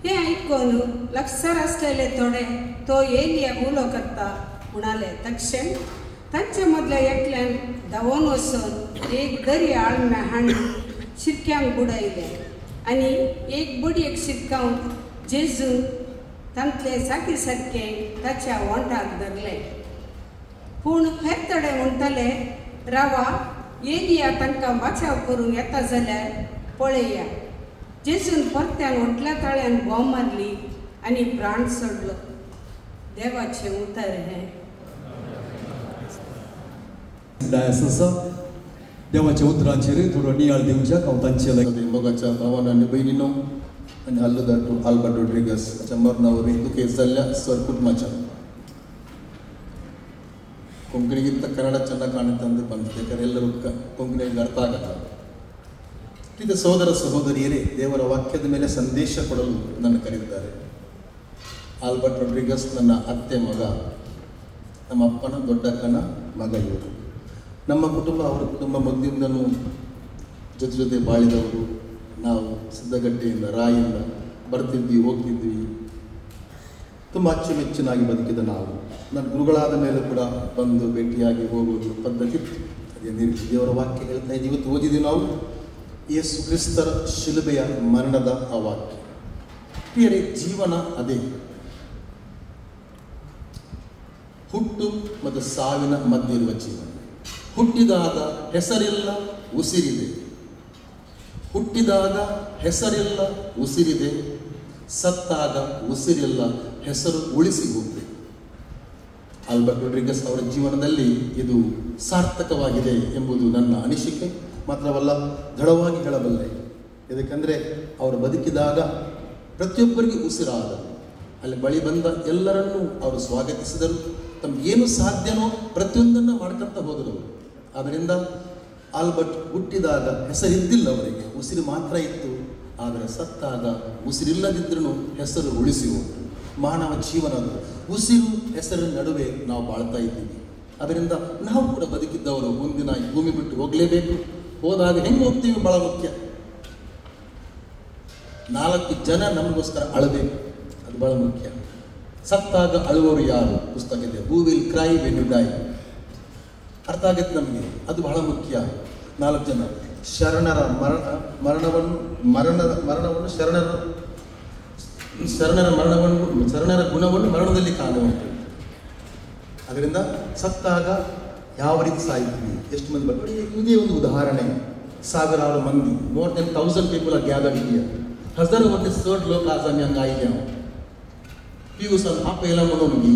हें आयकून लागसार आसलेले थोडे तो एलियाक उलो करता म्हणाले. तक्षण तांचे मदल्या एकल्यान धांवून वचून एक दरी आळम्या हाडून शिरक्यांक बुडयले आनी एक बडयेक शिरकावन जेजून तांतले साकी सारके ताच्या वोंटाक धरले. पूण हेर थोडे म्हणटाले, रावा एलिया तांकां बाचाव करूंक येता जाल्यार पळया. जेजून परत्यान व्हडल्या ताळ्यान बोंब मारली आनी प्राण सोडलो. देवाचें उतर हें. देवाच्या उतरांचेर थोडो नियाळ दिवच्याक हांव तांचे मोगाच्या भावांनो आनी भयणींनो आनी आल्लोदार आल्बर्ट रोड्रिगस हाच्या मरणा वरवीं दुखेस्त जाल्ल्या सर कुटुंबाच्या ಕೊಂಕಣಿಗಿಂತ ಕನ್ನಡ ಚೆನ್ನಾಗಿ ಕಾಣುತ್ತೆ ಅಂತ ಬಂತು. ಯಾಕಂದರೆ ಎಲ್ಲರೂ ಕೊಂಕಣಿಗೆ ಅರ್ಥ ಆಗಲ್ಲ. ಇದು ಸಹೋದರ ಸಹೋದರಿಯರೇ, ದೇವರ ವಾಕ್ಯದ ಮೇಲೆ ಸಂದೇಶ ಕೊಡಲು ನನ್ನ ಕರೆದಿದ್ದಾರೆ. ಆಲ್ಬರ್ಟ್ ರೊಡ್ರಿಗಸ್ ನನ್ನ ಅತ್ತೆ ಮಗ, ನಮ್ಮ ಅಪ್ಪನ ದೊಡ್ಡಕ್ಕನ ಮಗ ಇವರು. ನಮ್ಮ ಕುಟುಂಬ ಅವರ ಕುಟುಂಬ ಮೊದಲಿಂದನೂ ಜೊತೆ ಬಾಳಿದವರು. ನಾವು ಸಿದ್ದಗಟ್ಟೆಯಿಂದ ರಾಯಿಂದ ಬರ್ತಿದ್ವಿ ಹೋಗ್ತಿದ್ವಿ. ತುಂಬ ಅಚ್ಚುಮೆಚ್ಚನಾಗಿ ಬದುಕಿದ ನಾವು. ನನ್ನ ಗುರುಗಳಾದ ಮೇಲೆ ಕೂಡ ಬಂದು ಭೇಟಿಯಾಗಿ ಹೋಗೋದು ಪದ್ಧತಿ ಅದೇ ದೇವರ ವಾಕ್ಯ ಹೇಳ್ತಾ ಇದ್ದೀವಿ. ಇವತ್ತು ಓದಿದ್ದೀವಿ ನಾವು ಯೇಸು ಕ್ರಿಸ್ತರ ಶಿಲುಬೆಯ ಮರಣದ ಆ ವಾಕ್ಯ. ಪ್ರಿಯರೇ, ಜೀವನ ಅದೇ. ಹುಟ್ಟು ಮತ್ತು ಸಾವಿನ ಮಧ್ಯೆ ಇರುವ ಜೀವನ. ಹುಟ್ಟಿದಾಗ ಹೆಸರಿಲ್ಲ, ಉಸಿರಿದೆ. ಹುಟ್ಟಿದಾಗ ಹೆಸರಿಲ್ಲ, ಉಸಿರಿದೆ. ಸತ್ತಾಗ ಉಸಿರಿಲ್ಲ, ಹೆಸರು ಉಳಿಸಿ ಹೋಗಬೇಕು. ಆಲ್ಬರ್ಟ್ ರೊಡ್ರಿಗಸ್ ಅವರ ಜೀವನದಲ್ಲಿ ಇದು ಸಾರ್ಥಕವಾಗಿದೆ ಎಂಬುದು ನನ್ನ ಅನಿಸಿಕೆ. ಮಾತ್ರವಲ್ಲ, ದೃಢವಾಗಿ ಹೇಳಬಲ್ಲೆ. ಯಾಕೆಂದರೆ ಅವರು ಬದುಕಿದಾಗ ಪ್ರತಿಯೊಬ್ಬರಿಗೆ ಉಸಿರಾದರು. ಅಲ್ಲಿ ಬಳಿ ಬಂದ ಎಲ್ಲರನ್ನೂ ಅವರು ಸ್ವಾಗತಿಸಿದರು. ತಮಗೇನು ಸಾಧ್ಯನೋ ಪ್ರತಿಯೊಂದನ್ನು ಮಾಡ್ಕೊತ ಹೋದರು. ಆದ್ದರಿಂದ ಆಲ್ಬರ್ಟ್ ಹುಟ್ಟಿದಾಗ ಹೆಸರಿದ್ದಿಲ್ಲ ಅವರಿಗೆ, ಉಸಿರು ಮಾತ್ರ ಇತ್ತು. ಆದರೆ ಸತ್ತಾಗ ಉಸಿರಿಲ್ಲದಿದ್ರೂ ಹೆಸರು ಉಳಿಸಿ ಹೋದರು. ಮಾನವ ಜೀವನದ ಉಸಿರು ಹೆಸರಿನ ನಡುವೆ ನಾವು ಬಾಳ್ತಾ ಇದ್ದೀವಿ. ಅದರಿಂದ ನಾವು ಕೂಡ ಬದುಕಿದ್ದವರು ಮುಂದಿನ ಭೂಮಿ ಬಿಟ್ಟು ಹೋಗಲೇಬೇಕು. ಹೋದಾಗ ಹೆಂಗೆ ಹೋಗ್ತೀವಿ ಭಾಳ ಮುಖ್ಯ. 4 ಜನ ನಮಗೋಸ್ಕರ ಅಳಬೇಕು, ಅದು ಭಾಳ ಮುಖ್ಯ. ಸತ್ತಾಗ ಅಳುವವರು ಯಾರು ಪುಸ್ತಕ ಇದೆ, who will cry when you die. ಅರ್ಥ ಆಗುತ್ತೆ ನಮಗೆ, ಅದು ಬಹಳ ಮುಖ್ಯ. 4 ಜನ ಶರಣರ ಮರಣವನ್ನು ಶರಣರ ಗುಣವನ್ನು ಮರಣದಲ್ಲಿ ಕಾಣುವಂತೆ. ಅದರಿಂದ ಸತ್ತಾಗ ಯಾವ ರೀತಿ ಸಾಯ್ತೀವಿ, ಎಷ್ಟು ಮಂದಿ ಬರ್ತಾರೆ. ಇದೇ ಒಂದು ಉದಾಹರಣೆ. ಸಾವಿರಾರು ಮಂದಿ, more than 1000 people are gathered here. हजार वर्ष थर्ड लोक आज आम्ही हांगा आयल्या. पिवसान आपयला म्हणून बी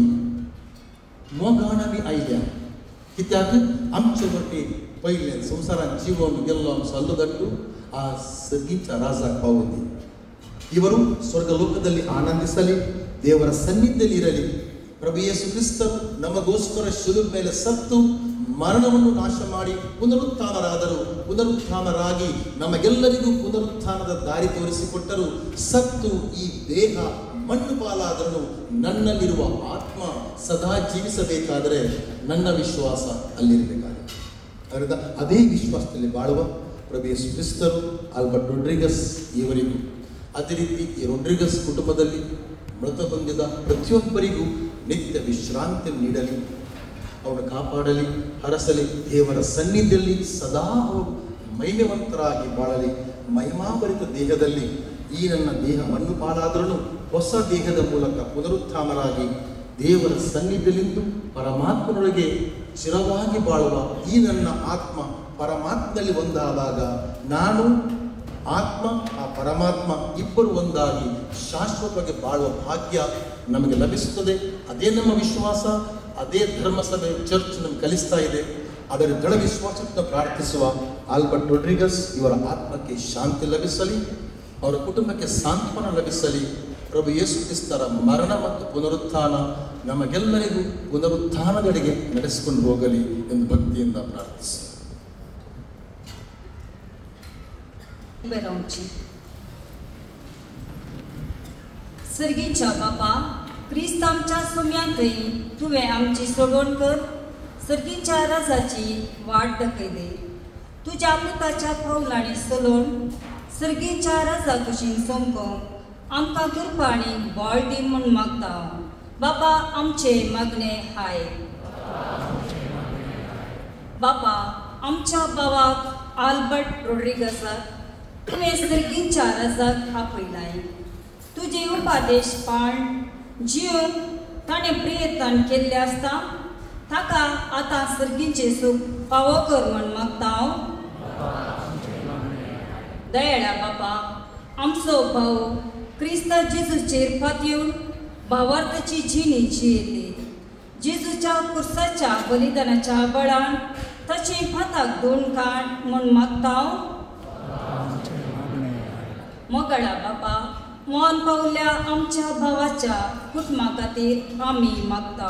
मोगाना बी आयल्या. कित्याक आमचे वटे पहिले संसारात जीवन गेल्लो आमचो ಅಲ್ಲದಟ್ಟು ಆ ಸರ್ಗಿಂಚ ರಾಜಾಗ ಪಾವತಿ. ಇವರು ಸ್ವರ್ಗಲೋಕದಲ್ಲಿ ಆನಂದಿಸಲಿ, ದೇವರ ಸನ್ನಿಧಿಯಲ್ಲಿ ಇರಲಿ. ಪ್ರಭು ಯೇಸು ಕ್ರಿಸ್ತರು ನಮಗೋಸ್ಕರ ಶಿಲುಬೆ ಮೇಲೆ ಸತ್ತು ಮರಣವನ್ನು ನಾಶ ಮಾಡಿ ಪುನರುತ್ಥಾನರಾದರು. ಪುನರುತ್ಥಾನರಾಗಿ ನಮಗೆಲ್ಲರಿಗೂ ಪುನರುತ್ಥಾನದ ದಾರಿ ತೋರಿಸಿಕೊಟ್ಟರು. ಸತ್ತು ಈ ದೇಹ ಮಣ್ಣು ಪಾಲಾದರೂ ನನ್ನಲ್ಲಿರುವ ಆತ್ಮ ಸದಾ ಜೀವಿಸಬೇಕಾದರೆ ನನ್ನ ವಿಶ್ವಾಸ ಅಲ್ಲಿರಬೇಕಾಗಿದೆ. ಅದರಿಂದ ಅದೇ ವಿಶ್ವಾಸದಲ್ಲಿ ಬಾಳುವ ಪ್ರಭು ಯೇಸು ಕ್ರಿಸ್ತರು ಆಲ್ಬರ್ಟ್ ರೊಡ್ರಿಗಸ್ ಇವರಿಗೂ, ಅದೇ ರೀತಿ ಈ ರೊಡ್ರಿಗಸ್ ಕುಟುಂಬದಲ್ಲಿ ಮೃತ ಹೊಂದಿದ ಪ್ರತಿಯೊಬ್ಬರಿಗೂ ನಿತ್ಯ ವಿಶ್ರಾಂತಿ ನೀಡಲಿ, ಅವನು ಕಾಪಾಡಲಿ, ಹರಸಲಿ. ದೇವರ ಸನ್ನಿಧಿಯಲ್ಲಿ ಸದಾ ಅವರು ಮಹಿಮೆವಂತರಾಗಿ ಬಾಳಲಿ. ಮಹಿಮಾಭರಿತ ದೇಹದಲ್ಲಿ ಈ ನನ್ನ ದೇಹ ಮಣ್ಣು ಪಾಲಾದರೂ ಹೊಸ ದೇಹದ ಮೂಲಕ ಪುನರುತ್ಥಾನರಾಗಿ ದೇವರ ಸನ್ನಿಧಿಯಲ್ಲಿಂದು ಪರಮಾತ್ಮನೊಳಗೆ ಚಿರವಾಗಿ ಬಾಳುವ ಈ ನನ್ನ ಆತ್ಮ ಪರಮಾತ್ಮನಲ್ಲಿ ಒಂದಾದಾಗ ನಾನು ಆತ್ಮ ಆ ಪರಮಾತ್ಮ ಇಬ್ಬರು ಒಂದಾಗಿ ಶಾಶ್ವತವಾಗಿ ಬಾಳುವ ಭಾಗ್ಯ ನಮಗೆ ಲಭಿಸುತ್ತದೆ. ಅದೇ ನಮ್ಮ ವಿಶ್ವಾಸ, ಅದೇ ಧರ್ಮಸಭೆ ಚರ್ಚ್ ನಮ್ಗೆ ಕಲಿಸ್ತಾ ಇದೆ. ಅದರ ದೃಢ ವಿಶ್ವಾಸವನ್ನು ಪ್ರಾರ್ಥಿಸುವ ಆಲ್ಬರ್ಟ್ ರೊಡ್ರಿಗಸ್ ಇವರ ಆತ್ಮಕ್ಕೆ ಶಾಂತಿ ಲಭಿಸಲಿ, ಅವರ ಕುಟುಂಬಕ್ಕೆ ಸಾಂತ್ವನ ಲಭಿಸಲಿ. ಪ್ರಭು ಯೇಸು ಕ್ರಿಸ್ತರ ಮರಣ ಮತ್ತು ಪುನರುತ್ಥಾನ ನಮಗೆಲ್ಲರಿಗೂ ಪುನರುತ್ಥಾನದೆಡೆಗೆ ನಡೆಸಿಕೊಂಡು ಹೋಗಲಿ ಎಂದು ಭಕ್ತಿಯಿಂದ ಪ್ರಾರ್ಥಿಸಿ. सर्गीच्या बापा, क्रिस्त आमच्या सुम्यांतय तुवें आमची सोडवण कर. सर्गीच्या राजाची वाट दाखयले. तुज्या पुताच्या पावलांनी चलोवन सर्गीच्या राजा कुशीन सोमकोंक आमकां कृपा आनी बळ दी म्हूण मागता. बापा, आमचे मागणे हाय. बापा, आमच्या भावाक आल्बर्ट रॉड्रिगसाक तुवें सर्गीच्या राजाक आपयलाय. तुजे उपादेश पाळन जिवन ताणें प्रियतान केल्ले आसता. ताका आतां सर्गीचें सूख फावो कर म्हूण मागता हांव. दयाळा बापा, आमचो भाव क्रिस्त जेजूचेर फातयून भावार्थाची जिणी जियेली. जेजूच्या कुर्साच्या बलिदानाच्या बळान ताची फाताक दोन काड म्हूण मागता हांव. मोगाळा बापा, मोहन पावल्या आमच्या भावाच्या कुटुंबा खातीर आमी मागता.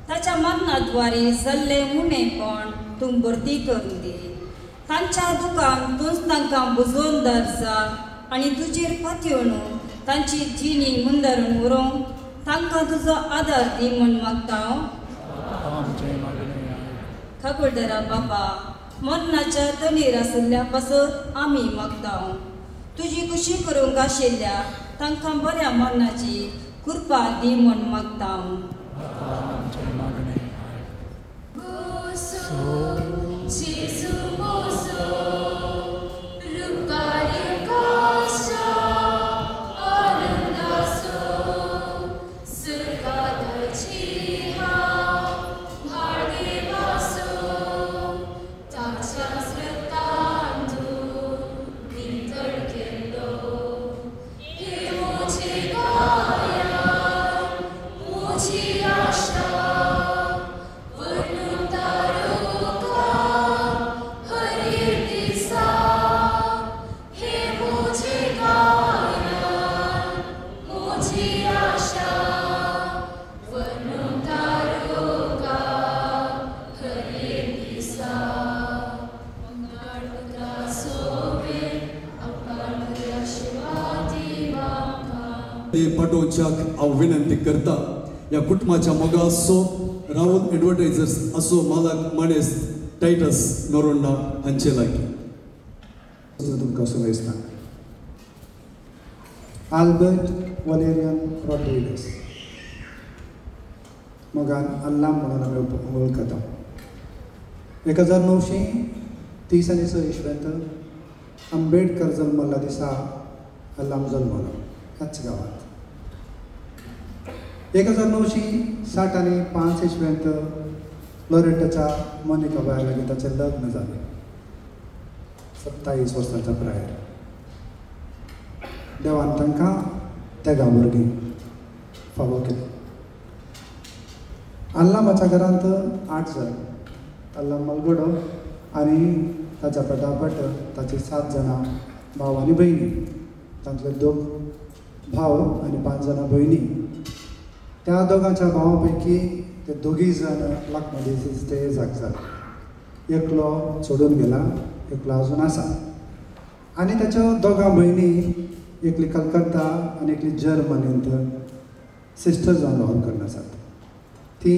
ताच्या मरणाद्वारे जाल्ले उणेपण तूं भरती करून दे. तांच्या दुखान तूंच तांकां बुजोवन दरजा आनी तुजेर फातयोन तांची जिणी मुंदरून व्हरूंक तांकां तुजो आदार दी म्हूण मागता. खाकुळदरा बापा, मरणाच्या तणीर आशिल्ल्या पासत आमी मागता. तुजी खुशी करूंक आशिल्ल्या तांकां बऱ्या मरणाची कृपा दी म्हूण मागता. Muci asha पाठोवच्याक हांव विनंती करता. ह्या कुटुंबाच्या मोगा असो राहुल एडवर्टायझर्स असो मालक मणेस टायटस नोरोंडा हांचे लागीं तुमकां सुलयता. आल्बर्ट वलेरियन रॉड्रिगस मोगान अल्लाम म्हणून आमी वळखता. 1936 इसवेंत आंबेडकर जल्मल्ल्या दिसा अल्लाम जल्मलो ह्याच गांवांत. 1965 इसवेंत फ्लोरेंटाच्या मोनिका बाय लागीं ताचें लग्न जालें 27 वर्सांच्या प्रायर. देवान तांकां तेगा भुरगीं फावो केली. अल्लामाच्या घरांत 8 जण. अल्लाम मलगडो आनी ताच्या पटापट ताची 7 जाणां भाव आनी भयणी. तांतले 2 भाव आनी 5 जाणां भयणी. त्या दोगांच्या भावां पैकी ते 2 जण लग्न ते जाग जाले. एकलो सोडून गेला, एकलो अजून आसा. आनी ताच्यो 2 भयणी एकली कलकत्ता आनी एकली जर्मनींत सिस्टर जावन रावन करून आसात. ती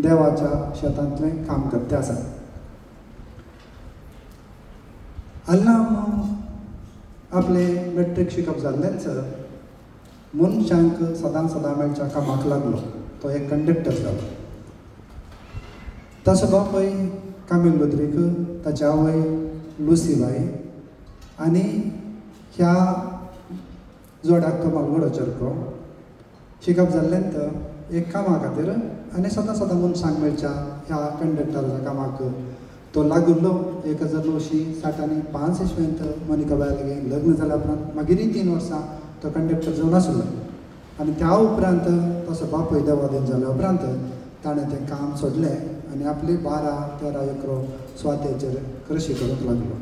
देवाच्या शेतांतले काम करते आसात. अल्लाम आपले मॅट्रीक शिकप जाल्लेच मनशांक सदां मेळच्या कामाक लागलो. तो एक कंडक्टर जालो. ताचो बापूय कामील लोद्रीक, ताची आवय लुसीबाई आनी ह्या जोडाक तो मालगडो चरको. शिकप जाल्ल्यान एक कामा खातीर आनी सदां मनशांक मेळच्या ह्या कंडक्टराच्या कामाक तो लागुल्लो. 1965 इसवेंत मोनिका बाय लागीं लग्न जाल्या उपरांत मागीरय 3 वर्सां तो कंडक्टर जावन आसलो. आनी त्या उपरांत तसो बापूय देवादीन जाल्या उपरांत ताणें तें काम सोडलें आनी आपली 12-13 एकरो स्वातेचेर कृशी करूंक लागलो.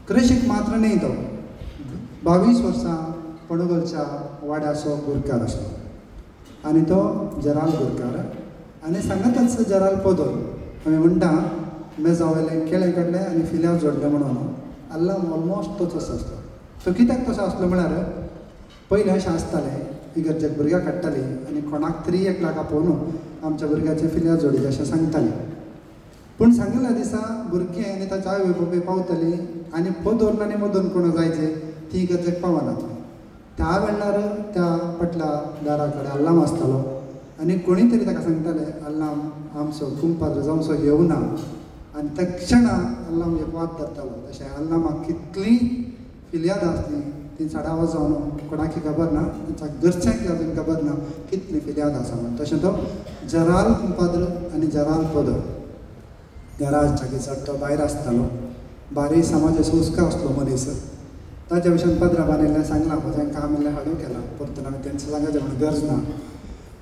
कृशीक मात्र न्ही, तो 22 वर्सां पणगोलच्या वाड्याचो गुरकार आसलो. आनी तो जराल गुरकार आनी सांगताच जराल पोदोर. आमी म्हणटा मेजावेलें केळें काडलें आनी फिल्यार जोडलें म्हणून. अल्लाम ऑलमोस्ट तोच आसलो. तो कित्याक तसो आसलो म्हळ्यार पयलें अशें आसतालें इगर्जेक भुरग्यां काडटालीं आनी कोणाक तरी एकल्याक आपोवन आमच्या भुरग्याचें फिल्यार जोडीचें अशें सांगतालीं. पूण सांगिल्ल्या दिसा भुरगें आनी ताच्या आवय बापूय पावतलीं आनी पोदोर आनी मदून कोण जायचे ती इगर्जेक पावनात. त्या वेळार त्या पटल्या दारा कडेन अल्लाम आसतालो आनी कोणी तरी ताका सांगताले अल्लाम आमचो कुंपाद्र जावचो येवना. आनी त्या क्षणा अल्लाम एक वाद धरतालो. तशें अल्लामाक कितलीं फिर्याद आसली ती चडावो जावन कोणाकी खबर ना, तांच्या घरच्यांक अजून खबर ना कितली फिर्याद आसा म्हणून. तशें तो जराल कुंपाद्र आनी जराल पोदोर घराच्या गिचार तो भायर आसतालो. बारी समाज संस्कार आसलो मनीस. ताच्या विशयान पदरा बांदिल्लें सांगलां तांकां आमिल्लें हाडूं केलां. परतून आमी तेंचें सांगचें म्हणून गरज ना.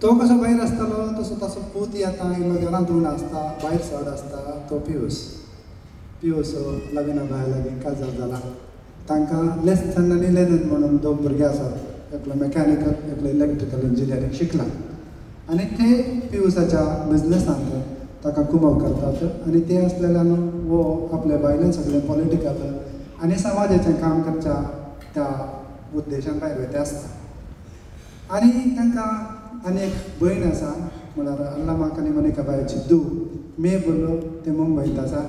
तो कसो भायर आसतालो तसो ताचो पूत येता इल्लो घरांत उण आसता, भायर सड आसता. तो पियूस लग्ना बाय लागीं काजार जाला. तांकां लेसन आनी लेनन म्हणून 2 भुरगे आसात. एकलो मॅकॅनिकल, एकलो इलेक्ट्रिकल इंजिनियरींग शिकला. आनी ते पियूसाच्या बिजनसांत ताका कुमक करतात. आनी ते आसलेल्यान वो आपल्या बायलेन सगळें पॉलिटिकल आनी समाजाचें काम करच्या त्या उद्देशान भायर वयते आसता. आनी तांकां आनी एक भयण आसा म्हळ्यार अल्लामाक आनी मोनिका बायची धूव मे बोलो. ते मुंबयत आसा.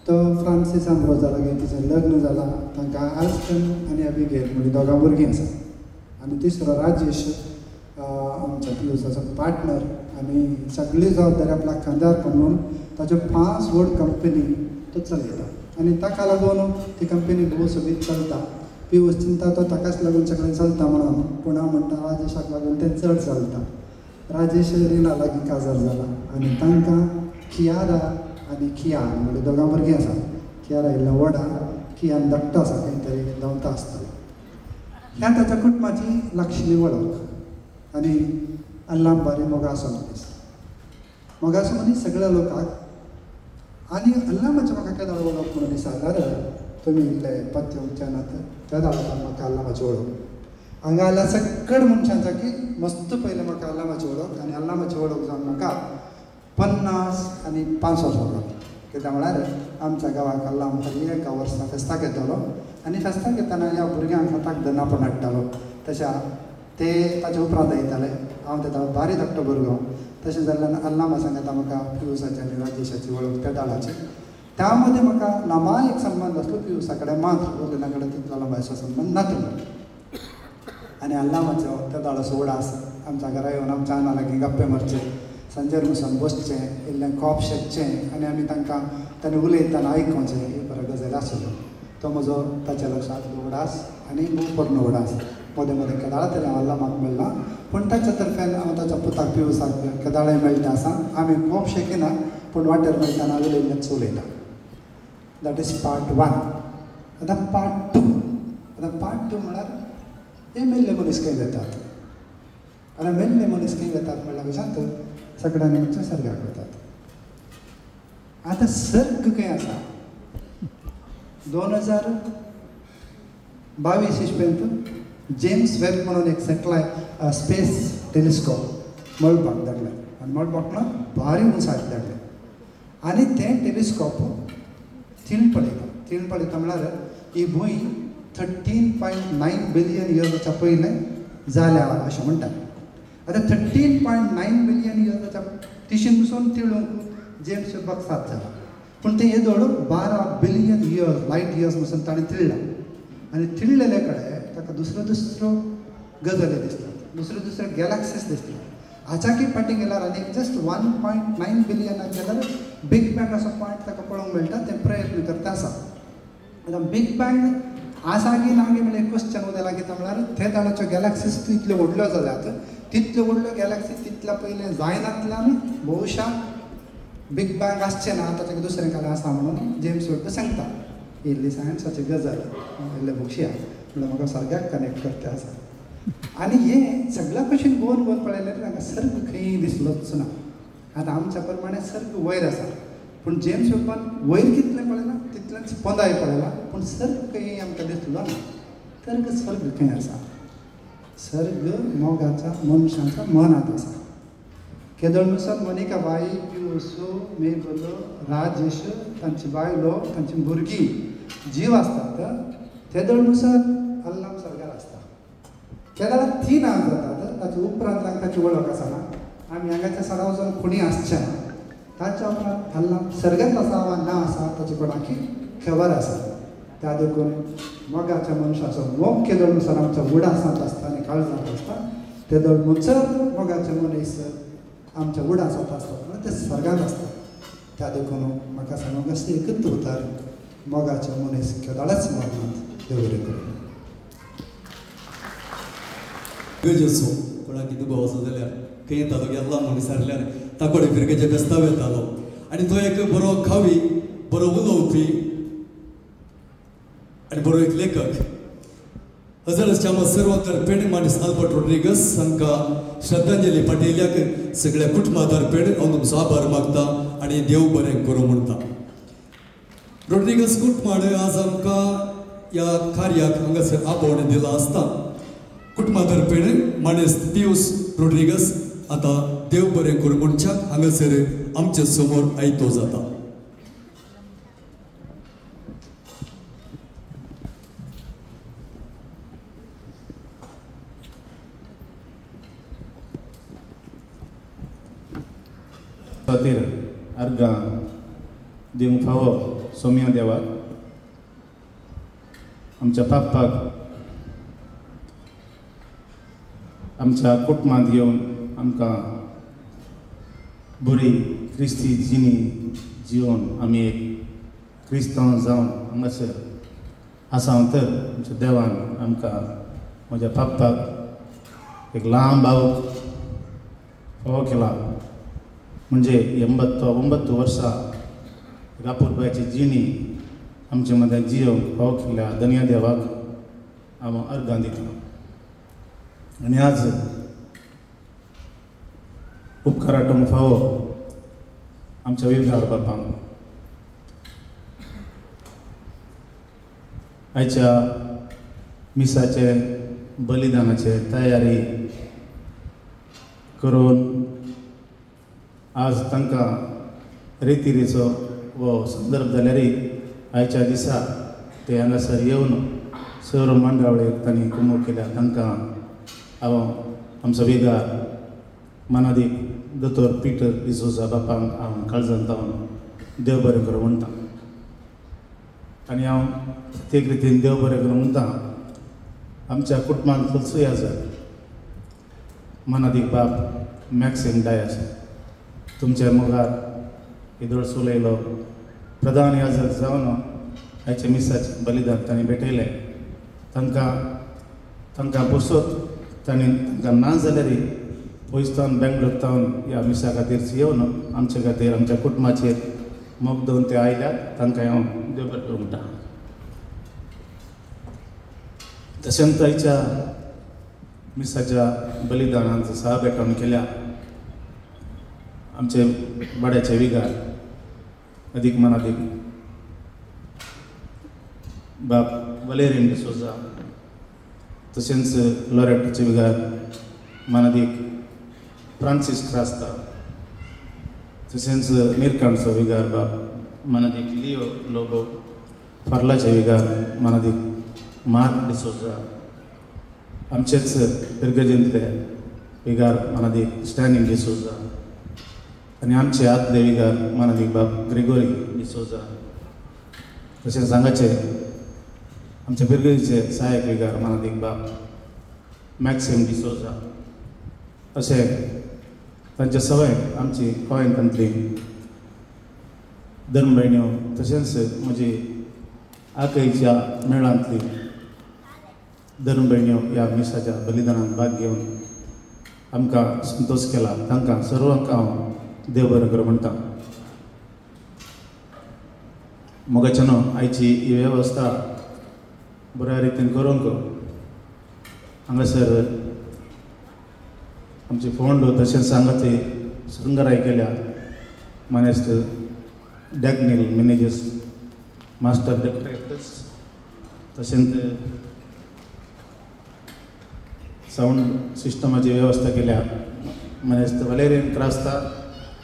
तो फ्रांसीस आंब्रोजा लागीं तिचें लग्न जालां. तांकां आल्स्टन आनी अबिगेल म्हणून 2 भुरगीं आसा. आनी तिसरो राजेश आमच्या पियूसाचो पार्टनर. आनी सगळी जबाबदारी आपल्या खांद्यार करून ताच्यो 5 व्हड कंपनी तो चलयता. आनी ताका लागून ती कंपनी भोव सोबीत चलता. पियूस चिंता तो ताकाच लागून सगळें चलता म्हणून. पूण हांव म्हणटा राजेशाक लागून तें चड चलता. राजेश रिना लागीं काजार जाला आनी तांकां कियारा आनी कियान म्हणल्यार 2 भुरगीं आसा. कियारा इल्लो व्हडा, कियान धाकटो आसा, खंय तरी 9 आसतलो. ह्या ताच्या कुटुंबाची लक्ष्मी वळख. आनी अल्लाम बारी मोगासो मनीस. मोगासो मनीस सगळ्या लोकांक. आनी अल्लामाच्या म्हाका केन्ना वळख म्हणून विचारल्यार तुमी इल्ले पथ्य उच्चारनात त्या दाखोवपाक म्हाका अल्लामाची वळख. हांगा आयल्या सगळ्या मनशांचा की मस्त पयलें म्हाका अल्लामाची वळख. आनी अल्लामाची वळख जावन म्हाका 50 आनी 5 वर्सां जालीं. कित्याक म्हळ्यार आमच्या गांवाक अल्लाम हर एका वर्सा फेस्ताक येतालो. आनी फेस्ताक येताना ह्या भुरग्यांक हाताक दनापण हाडटालो. तशा ते ताचे उपरांत येताले हांव तेका बारी धाकटो भुरगो तशें जाल्यार अल्लामा सांगता म्हाका पियुसाची आनी राजेशाची वळख त्या दाळाची त्या मध्ये म्हाका लांबा एक संबंध आसलो पियुसा कडेन मात्र उरलेल्या कडेन तितलो लांबायचो संबंध नासलो आनी अल्लामाचो त्या दाळाचो उडास आमच्या घरा येवन आमच्या आना लागीं गप्पे मारचे सांजेर वचून बसचें इल्लें कॉप शेकचें आनी आमी तांकां ताणें उलयतना आयकुचें ही बरो गजाल आशिल्लो तो म्हजो ताच्या लक्षांतलो उडास आनी खूब पोरनो उडास मदें मदें केदाळा तरी हांव अल्लामाक मेळ्ळा पूण ताच्या तर्फेन हांव ताच्या पुताक पियुसाक केदाळें मेळटा आसा आमी खूब शेकिना पूण वाटेर मेळटाना उलयल्लेंच उलयता दॅट इज पार्ट 1 आतां पार्ट 2 म्हळ्यार हे मेल्ले मनीस खंय जातात आनी मेल्ले मनीस खंय जातात म्हणल्यार कशांत सगळ्यांनी म्हणजे सर्गाक वतात आतां सर्ग खंय आसा 2022 इस्पर्यंत जेम्स वेब म्हणून एक सॅटलायट स्पेस टेलिस्कोप मळपाक धाडलें आनी मळपाक ना भारी उंचायेर धाडलें आनी तें टेलिस्कोप तीन पळयता म्हळ्यार ही भूंय 13.9 बिलियन इयर्साच्या पयलें जाल्या अशें म्हणटात आतां 13.9 बिलियन इयर्साच्या तिशीन पसून तिळूंक जेम्स वेबाक साथ जाला पूण तें येदोळ 12 बिलियन इयर्स लायट इयर्स पसून ताणें तिळ्ळा आनी तिळ्ळेले कडेन ताका दुसऱ्यो गजाली दिसतात दुसऱ्यो गॅलॅक्सीज दिसतात हाच्याकी फाटीं गेल्यार आनी जस्ट 1.9 बिलियनाक गेल्यार बीग बँग असो पॉयंट ताका पळोवंक मेळटा ते प्रयत्न करता आसा आतां बीग बँग आसा की ना गे म्हणल्यार क्वेश्चन उदेला कित्याक म्हळ्यार ते दाडाच्यो गॅलॅक्सीज तितल्यो व्हडल्यो जाल्यात तितल्यो व्हडल्यो गॅलॅक्सी तितल्या पयलें जायनातल्यान भोवशा बीग बँग आसचें ना ताचें दुसरें कांय आसा म्हणून जेम्स वेब सांगता इल्ली सायन्साची गजाल इल्ले बक्षी म्हणल्यार म्हाका सर्गाक कनेक्ट करता आसा आनी हें सगळ्या भशेन गोवन पळयल्यार तांकां सर्ग खंय दिसलोच ना आतां आमच्या प्रमाणे सर्ग वयर आसा पूण जेम्स वेबान वयर कितलें पळयना तितलेंच पंदाय पळयला पूण सर्ग खंय आमकां दिसलो ना तर सर्ग खंय आसा सर्ग मोगाच्या मनशाच्या मनांत आसा केदळनुसार मोनिका बाई पियुसो मेघलो राजेश तांची बायलो तांची भुरगीं जीव आसतात तेदळनुसार अल्लाम सर्गार आसता केदार 3 नांव जातात ताचे उपरांत ताची वळख आसना आमी हांगाच्या सराव वचून कोणी आसचे ना ताच्या उपरांत अल्लाम सर्गांत आसा वा ना आसा ताची कोणाकी खबर आसा त्या देखून मोगाच्या मनशाचो मोग केदळनुसार आमच्या उडासांत आसता आनी काळजांत आसता तेदळनुसार मोगाचे मनीस आमच्या उडासांत आसतात म्हणून ते सर्गांत आसतात त्या देखून म्हाका सांगूंक अशें एकच उतर मोगाचे मनीस केदाळच मरनात देवरे करून गरजेचो कोणाक दुबाव आसा जाल्यार खंय येतालो गेल्ला मनीस हाडल्यार ताकोडे फिरकेचे बेस्ताव येतालो आनी तो एक बरो खावी बरो उलोवपी आनी बरो एक लेखक हजाराच्या सर्वांतर पेण मानिस आल्बर्ट रोड्रिगस हांकां श्रद्धांजली पाठयल्याक सगळ्या कुटुंबादार पेण हांव तुमचो आभार मागता आनी देव बरें करूं म्हणटा रोड्रिगस कुटुंबान आज आमकां ह्या कार्याक हांगासर आपोवणें दिलां आसता कुटुंबादार पेण मानेस्त पियुस रोड्रिगस आतां देव बरें करूं म्हणच्याक हांगासर आमचे समोर आयतो जाता खातीर अर्गां दिवंक फावो सोम्या देवाक आमच्या पाप्पाक आमच्या कुटुंबांत येवन आमकां बरी क्रिस्ती जिणी जिवन आमी एक क्रिस्तांव जावन हांगासर आसा तर आमच्या देवान आमकां म्हज्या पाप्पाक एक ल्हान भावूक फावो केला म्हणजे 89 वर्सां रापूरबायची जिणी आमचे मदें जियोंक फावो केल्ल्या धन्या देवाक हांव अर्गां दिता आनी आज उपकाराटूंक फावो आमच्या विरधार बापांक आयच्या मिसाचे बलिदानाचे तयारी करून आज तांकां रितीरेचो वो संदर्भ जाल्यारय आयच्या दिसा ते हांगासर येवन सौर मंडळावळेक तांणी कुमो केल्या तांकां हांव आमचो विगार मानादीक दोतोर पिटर डिसोजा बापांक हांव काळजांतावन देव बरें करूं म्हणटा आनी हांव ते रितीन देव बरें करूं म्हणटा आमच्या कुटुंबांत खंयचोय आजार मानादीक बाप मॅक्सिम डायस तुमच्या मोगार इदोळ सुलयलो प्रधान याजक जावन आयच्या मिसाचें बलिदान तांणी भेटयलें तांकां पुरसोत तांणी तांकां ना जाल्यारय पयसतावन बेंगलोर तावन ह्या मिसा खातीर येवन आमचे खातीर आमच्या कुटुंबाचेर मोग दवरून ते आयल्यात तांकां हांव देव बरें करूं म्हणटा तशेंच आयच्या मिसाच्या बलिदानांचो सहभेटण केल्या आमचे बाड्याचे विगार अदीक मनादीक बाप वलेरियन डिसोजा तशेंच लॉरेटाचे विगार मनादीक फ्रांसीस क्रास्ता तशेंच निरकाणचो विगार बाप मनादीक लिओ लोबो फार्लाचे विगार मनादीक मार्क डिसोजा आमचेच पिरगजेंतले विगार मनादीक स्टॅनिंग डिसोजा आनी आमचे आदले विगार मनादीक बाप ग्रेगोरी डिसोजा तशेंच हांगाचे आमचे पिरगजेचे सहाय्यक विगार मनादीक बाप मॅक्सिम डिसोजा अशें तांचे सवय आमची गोंयांतली धर्म भयण्यो तशेंच म्हजी आकयच्या मेळांतली धर्म भयण्यो ह्या मिसाच्या बलिदानांत भाग घेवन आमकां संतोश केला तांकां सर्वांक हांव देव बरें करूं म्हणटा मोगाच्यान आयची ही वेवस्था बऱ्या रितीन करूंक हांगासर आमचे फोंड तशेंच सांगाती शृंगाराय केल्या मानेस्त डॅग्निल मॅनेजर्स मास्टर डेकोरेटर्स तशेंच साऊंड सिस्टमाची वेवस्था केल्या मानेस्त वलेरियन क्रास्ता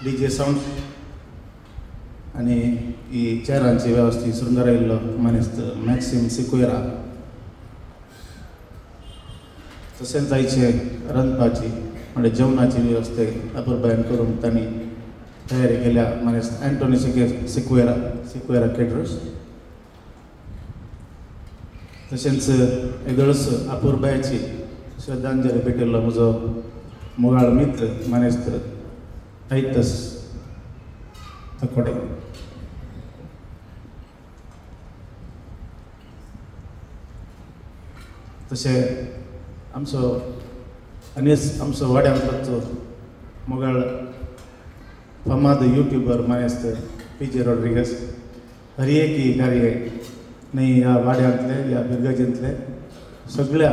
डीजे साऊंड आनी ही चेरांची वेवस्था शृंगारायल्लो मानेस्त मॅक्सिम सिक्वेरा तशेंच आयचे रांदपाची म्हणजे जेवणाची वेवस्था अपुरबायन करून तांणी तयारी केल्या मानेस्त अँटोनी सिक्वेरा केटरर्स तशेंच एदळस अपुरबायची श्रद्धांजली भेटिल्लो म्हजो मोगाळ मित्र मानेस्त टायटस तकोडे तशें आमचो आनीस आमचो वाड्यांतलो मोगाळ फामाद यूट्यूबर मानेस्त पीजे रॉड्रिगस हर एक ही कार्य न्ही ह्या वाड्यांतले ह्या बिरगजेंतले सगळ्या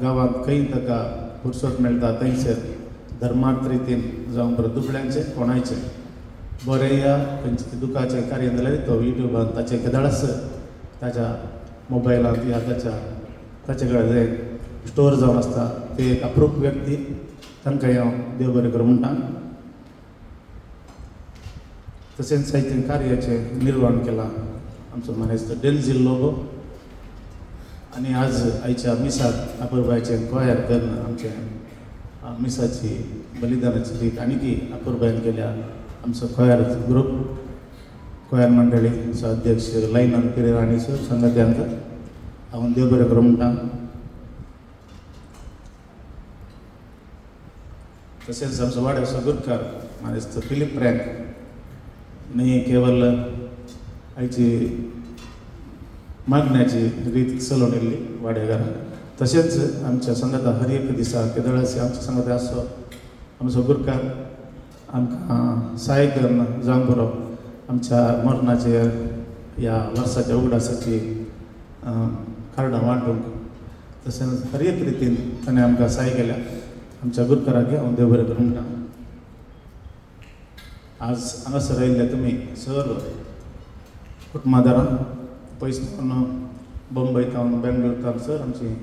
गांवांत खंय ताका फुरसत मेळटा थंयसर धर्मार्थ रितीन जावं बरें दुबळ्यांचे कोणायचे बरें या खंयचे दुखाचे कार्य जाल्यार तो यूट्यूबान ताचे केदाळस ताच्या मोबायलांत या ताचे कडेन जे स्टोर जावन आसता ते एक अप्रूप व्यक्ती तांकां हांव देव बरें करूं म्हणटा तशेंच साहित्य कार्याचें निर्वहण केलां आमचो मानेस्त डेल्झिल लोबो आनी आज आयच्या मिसाक अपुरबायचें गोंयार करून आमच्या मिसाची बलिदानाची रीत आनीकी अपुरबायन केल्या आमचो गोंयार ग्रूप गोंयार मंडळीचो अध्यक्ष लायनन पेरेरा आनी संगत्यांक हांव देव बरें करूं म्हणटा तशेंच आमचो वाड्याचो गुरकार मानेस्त फिलीप रँक न्ही केवल आयची मागण्याची रीत चलोवन येयल्ली वाडेकार तशेंच आमच्या संगता हर एक दिसा केदळासी आमच्या संगता आसो आमचो गुरकार आमकां सहाय्य करून जावं बरो आमच्या मरणाचेर ह्या वर्साच्या उगडासाची कार्डां वांटूंक तशेंच हर एक रितीन ताणें आमकां सहाय्य केल्या आमच्या गुरकाराक हांव देव बरें करूं म्हणटा आज हांगासर आयिल्ले तुमी सर कुटुंबादारां पयस बंबय तावन बेंगलोर तावन सर आमची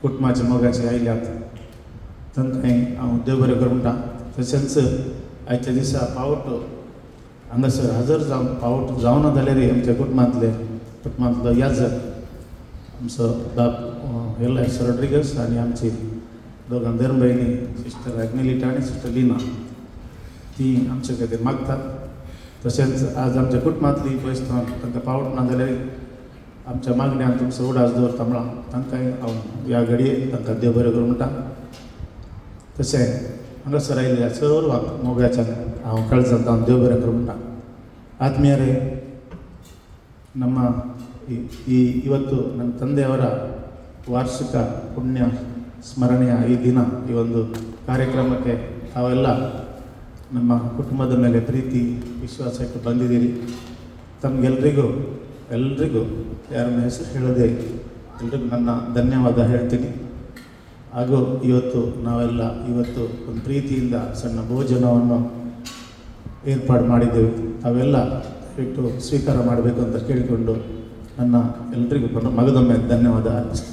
कुटुंबाचे मोगाचे आयल्यात तांकांय हांव देव बरें करूं म्हणटा तशेंच आयच्या दिसा पावट हांगासर हजर जावन पावट जावना जाल्यारय आमच्या कुटुंबांतलो याजक आमचो बाब एलायस रॉड्रिगस आनी आमची दोगां धर्म भयणी सिस्टर अग्निलिटा आनी सिस्टर लिना ती आमचे खातीर मागतात. तशेंच आज आमच्या कुटुंबांतली पयस तांकां पावट ना जाल्यार आमच्या मागण्यान तुमचो उडास दवरता म्हळां तांकांय हांव ह्या घडये तांकां देव बरें करूं म्हणटा. तशें हांगासर आयिल्ल्या सर्वांक मोगाच्यान हांव काळजांत देव बरें करूं म्हणटा. ಆತ್ಮೀಯರೇ, ನಮ್ಮ ಇವತ್ತು ನನ್ನ ತಂದೆಯವರ ವಾರ್ಷಿಕ ಪುಣ್ಯ ಸ್ಮರಣೆಯ ಈ ದಿನ, ಈ ಒಂದು ಕಾರ್ಯಕ್ರಮಕ್ಕೆ ತಾವೆಲ್ಲ ನಮ್ಮ ಕುಟುಂಬದ ಮೇಲೆ ಪ್ರೀತಿ ವಿಶ್ವಾಸ ಇಟ್ಟು ಬಂದಿದ್ದೀರಿ. ತಮಗೆಲ್ರಿಗೂ ಯಾರನ್ನ ಹೆಸರು ಹೇಳದೆ ಎಲ್ರಿಗೂ ನನ್ನ ಧನ್ಯವಾದ ಹೇಳ್ತೀನಿ. ಹಾಗೂ ನಾವೆಲ್ಲ ಇವತ್ತು ಒಂದು ಪ್ರೀತಿಯಿಂದ ಸಣ್ಣ ಭೋಜನವನ್ನು ಏರ್ಪಾಡು ಮಾಡಿದ್ದೇವೆ. ತಾವೆಲ್ಲ ಇಟ್ಟು ಸ್ವೀಕಾರ ಮಾಡಬೇಕು ಅಂತ ಕೇಳಿಕೊಂಡು ನನ್ನ ಎಲ್ರಿಗೂ ಮಗದೊಮ್ಮೆ ಧನ್ಯವಾದ ಅರ್ಪಿಸ್ತೀನಿ.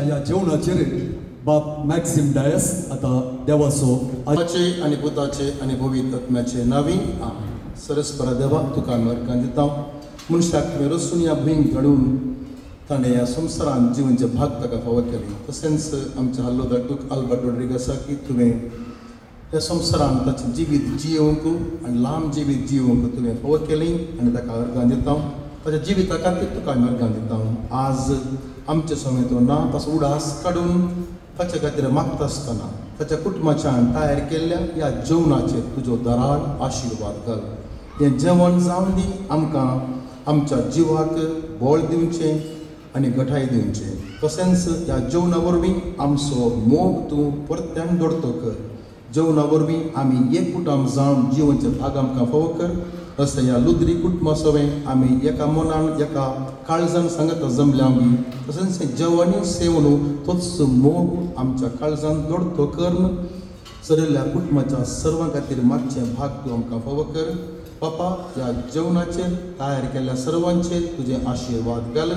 या जेवणाचेर बाप मॅक्सिम डायस आता देवाचो आचे आणि पुताचे आणि पवित्र आत्म्याचे नावी आमेन. सरस्पर देवा तुका आमी अर्गां दिता. मनशाक तुवें रचून ह्या भुंयेक घडून ताणें ह्या संवसारांत जिवनचे भाग ताका फावो केले. तशेंच आमच्या हल्लो धाकटूक आल्बर्ट रॉड्रिगस आसा की तुवें ह्या संवसारांत ताचें जिवीत जियोवंक आनी लांब जिवीत जियोवंक तुवें फावो केली आनी ताका अर्गां दिता. ताच्या जिविता खातीर तुका आमी अर्गां दिता. आज आमचे समेत ना ताचो उडास काडून ताचे खातीर मागता आसतना ताच्या कुटुंबाच्यान तयार केल्ल्या ह्या जेवणाचेर तुजो दराड आशिर्वाद घाल. हें जेवण जावन दी आमकां आमच्या जिवाक बळ दिवचें आनी घटाय दिवचें. तशेंच ह्या जेवणा वरवीं आमचो मोग तूं परत्यान दडतो कर. जेवणा वरवीं आमी एक कुटुंब जावन जिवनचे भाग आमकां फावो कर. अशें ह्या लुद्री कुटुंबा सवें आमी एका मनान एका काळजान सांगता जमल्या आमी. तशेंच जेवणूय सेवनू तोच मोग आमच्या काळजान दडतो कर. सरिल्ल्या कुटुंबाच्या सर्वां खातीर मागचे भाग तूं आमकां फावो कर. बापा, ह्या जेवणाचेर तयार केल्ल्या सर्वांचेर तुजे आशिर्वाद घाल.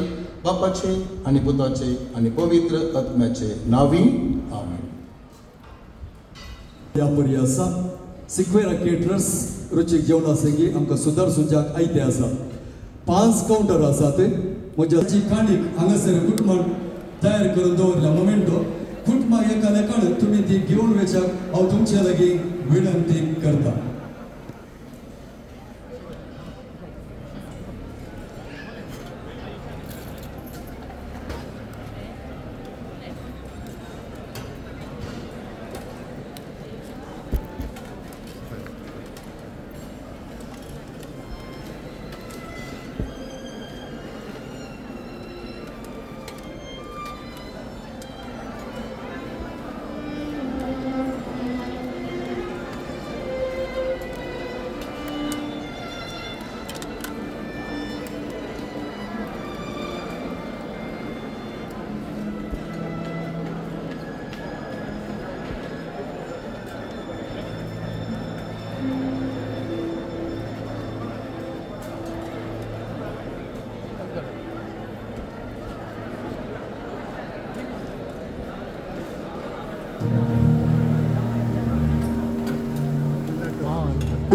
बापाचे आनी पुताचे आनी पवित्र आत्म्याचे नावी आमेन. ह्या परी आसा सिक्वेरा केटरर्स रुचीक जेवणां संगी आमकां सुदार सुजाक आयते आसा. 5 कावंटर आसात. म्हज्याची काणीक हांगासर कुटुंबान तयार करून दवरल्या मोमेंटो कुटुंबाक एका लेखान तुमी ती घेवन वचाक हांव तुमचे लागीं विनंती करता.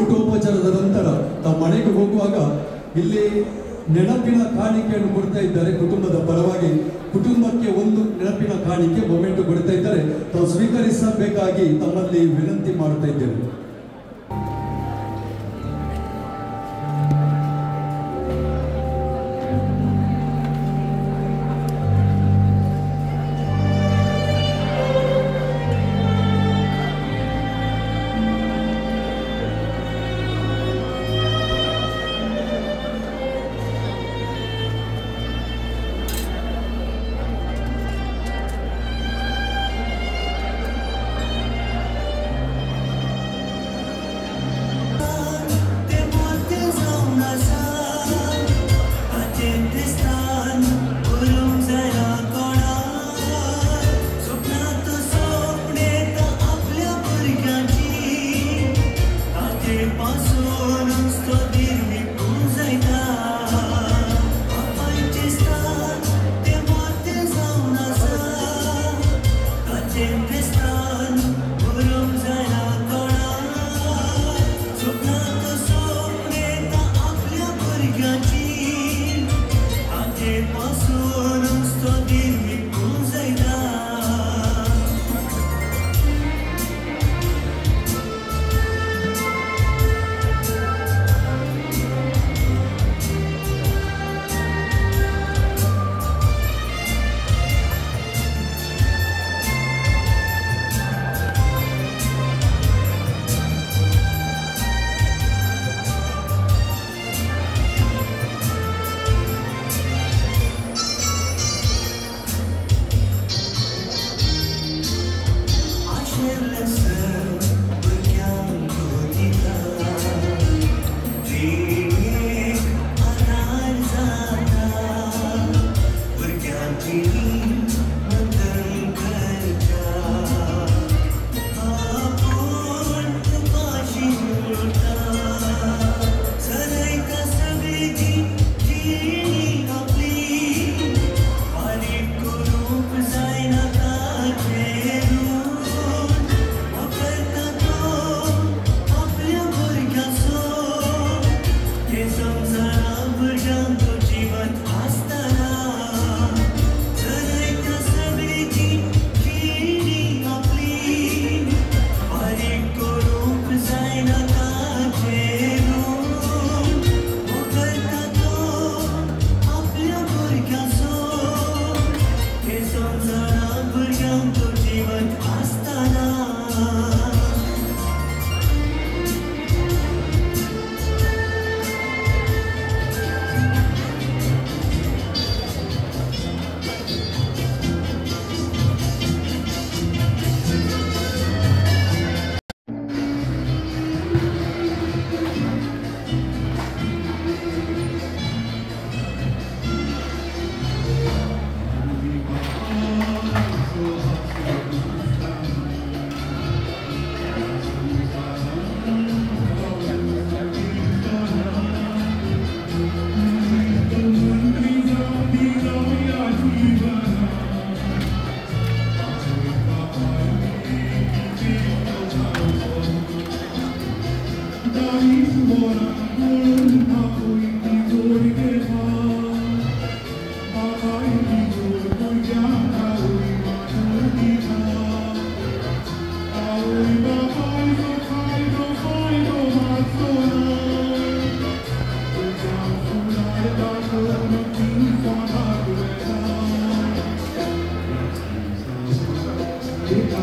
ಊಟೋಪಚಾರದ ನಂತರ ತಾವು ಮನೆಗೆ ಹೋಗುವಾಗ ಇಲ್ಲಿ ನೆನಪಿನ ಕಾಣಿಕೆಯನ್ನು ಕೊಡ್ತಾ ಇದ್ದಾರೆ. ಕುಟುಂಬದ ಪರವಾಗಿ ಕುಟುಂಬಕ್ಕೆ ಒಂದು ನೆನಪಿನ ಕಾಣಿಕೆ ಮೊಮೆಂಟ್ ಕೊಡ್ತಾ ಇದ್ದಾರೆ. ತಾವು ಸ್ವೀಕರಿಸಬೇಕಾಗಿ ತಮ್ಮಲ್ಲಿ ವಿನಂತಿ ಮಾಡ್ತಾ ಇದ್ದೇವೆ. Thank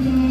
you.